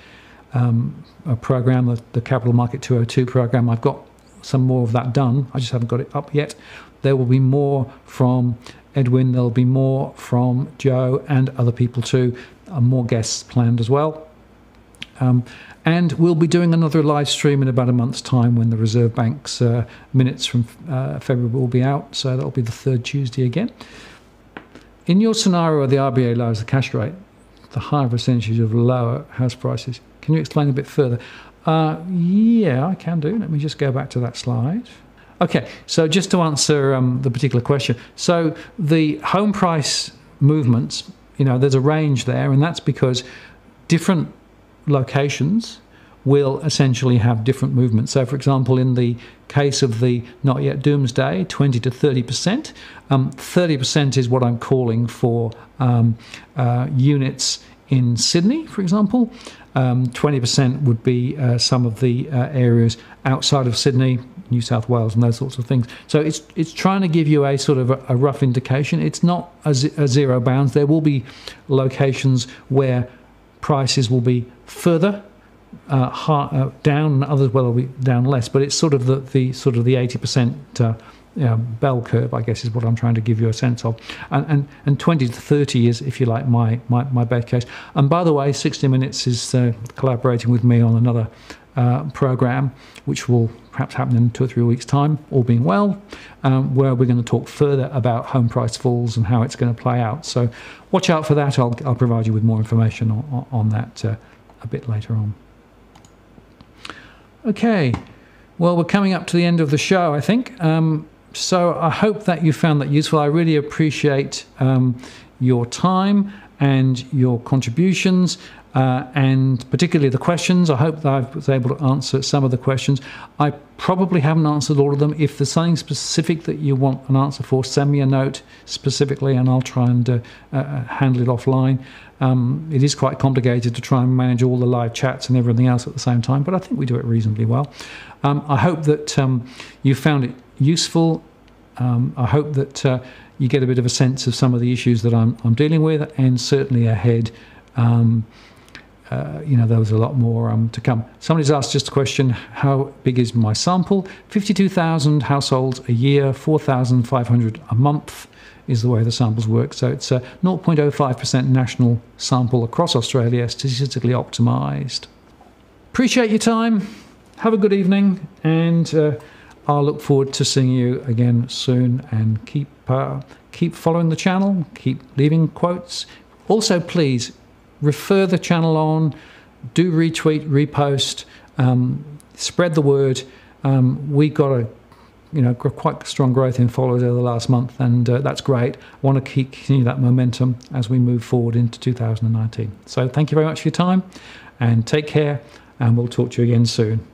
program, the Capital Market 202 program. I've got some more of that done. I just haven't got it up yet. There will be more from Edwin, there'll be more from Joe and other people too, more guests planned as well. And we'll be doing another live stream in about a month's time when the Reserve Bank's minutes from February will be out, so that'll be the third Tuesday again. In your scenario where the RBA lowers the cash rate, the higher percentage of lower house prices, can you explain a bit further? Yeah, I can do. Let me just go back to that slide. Okay, so just to answer the particular question. So the home price movements, there's a range there, and that's because different locations will essentially have different movements. So, for example, in the case of the not yet doomsday, 20 to 30%. 30% is what I'm calling for units in Sydney, for example. 20% would be some of the areas outside of Sydney, New South Wales and those sorts of things. So it's trying to give you a sort of a rough indication. It's not a zero bounds. There will be locations where prices will be further down, and others will be down less. But it's sort of the 80% bell curve, I guess, is what I'm trying to give you a sense of. And 20 to 30 is, if you like, my best case. And by the way, 60 Minutes is collaborating with me on another program, which will perhaps happen in 2 or 3 weeks' time, all being well, where we're going to talk further about home price falls and how it's going to play out. So watch out for that. I'll provide you with more information on that a bit later on. Okay, well, we're coming up to the end of the show, I think. So I hope that you found that useful. I really appreciate your time and your contributions. and particularly the questions. I hope that I was able to answer some of the questions. I probably haven't answered all of them. If there's something specific that you want an answer for, send me a note specifically and I'll try and handle it offline. It is quite complicated to try and manage all the live chats and everything else at the same time, but I think we do it reasonably well. I hope that you found it useful. I hope that you get a bit of a sense of some of the issues that I'm dealing with, and certainly ahead, there was a lot more to come. Somebody's asked just a question: how big is my sample? 52,000 households a year, 4,500 a month is the way the samples work. So it's a 0.05% national sample across Australia, statistically optimised. Appreciate your time. Have a good evening, and I'll look forward to seeing you again soon. And keep following the channel, keep leaving quotes. Also, please refer the channel on, do retweet, repost, spread the word. We got quite strong growth in followers over the last month, and that's great. I want to continue that momentum as we move forward into 2019. So thank you very much for your time, and take care, and we'll talk to you again soon.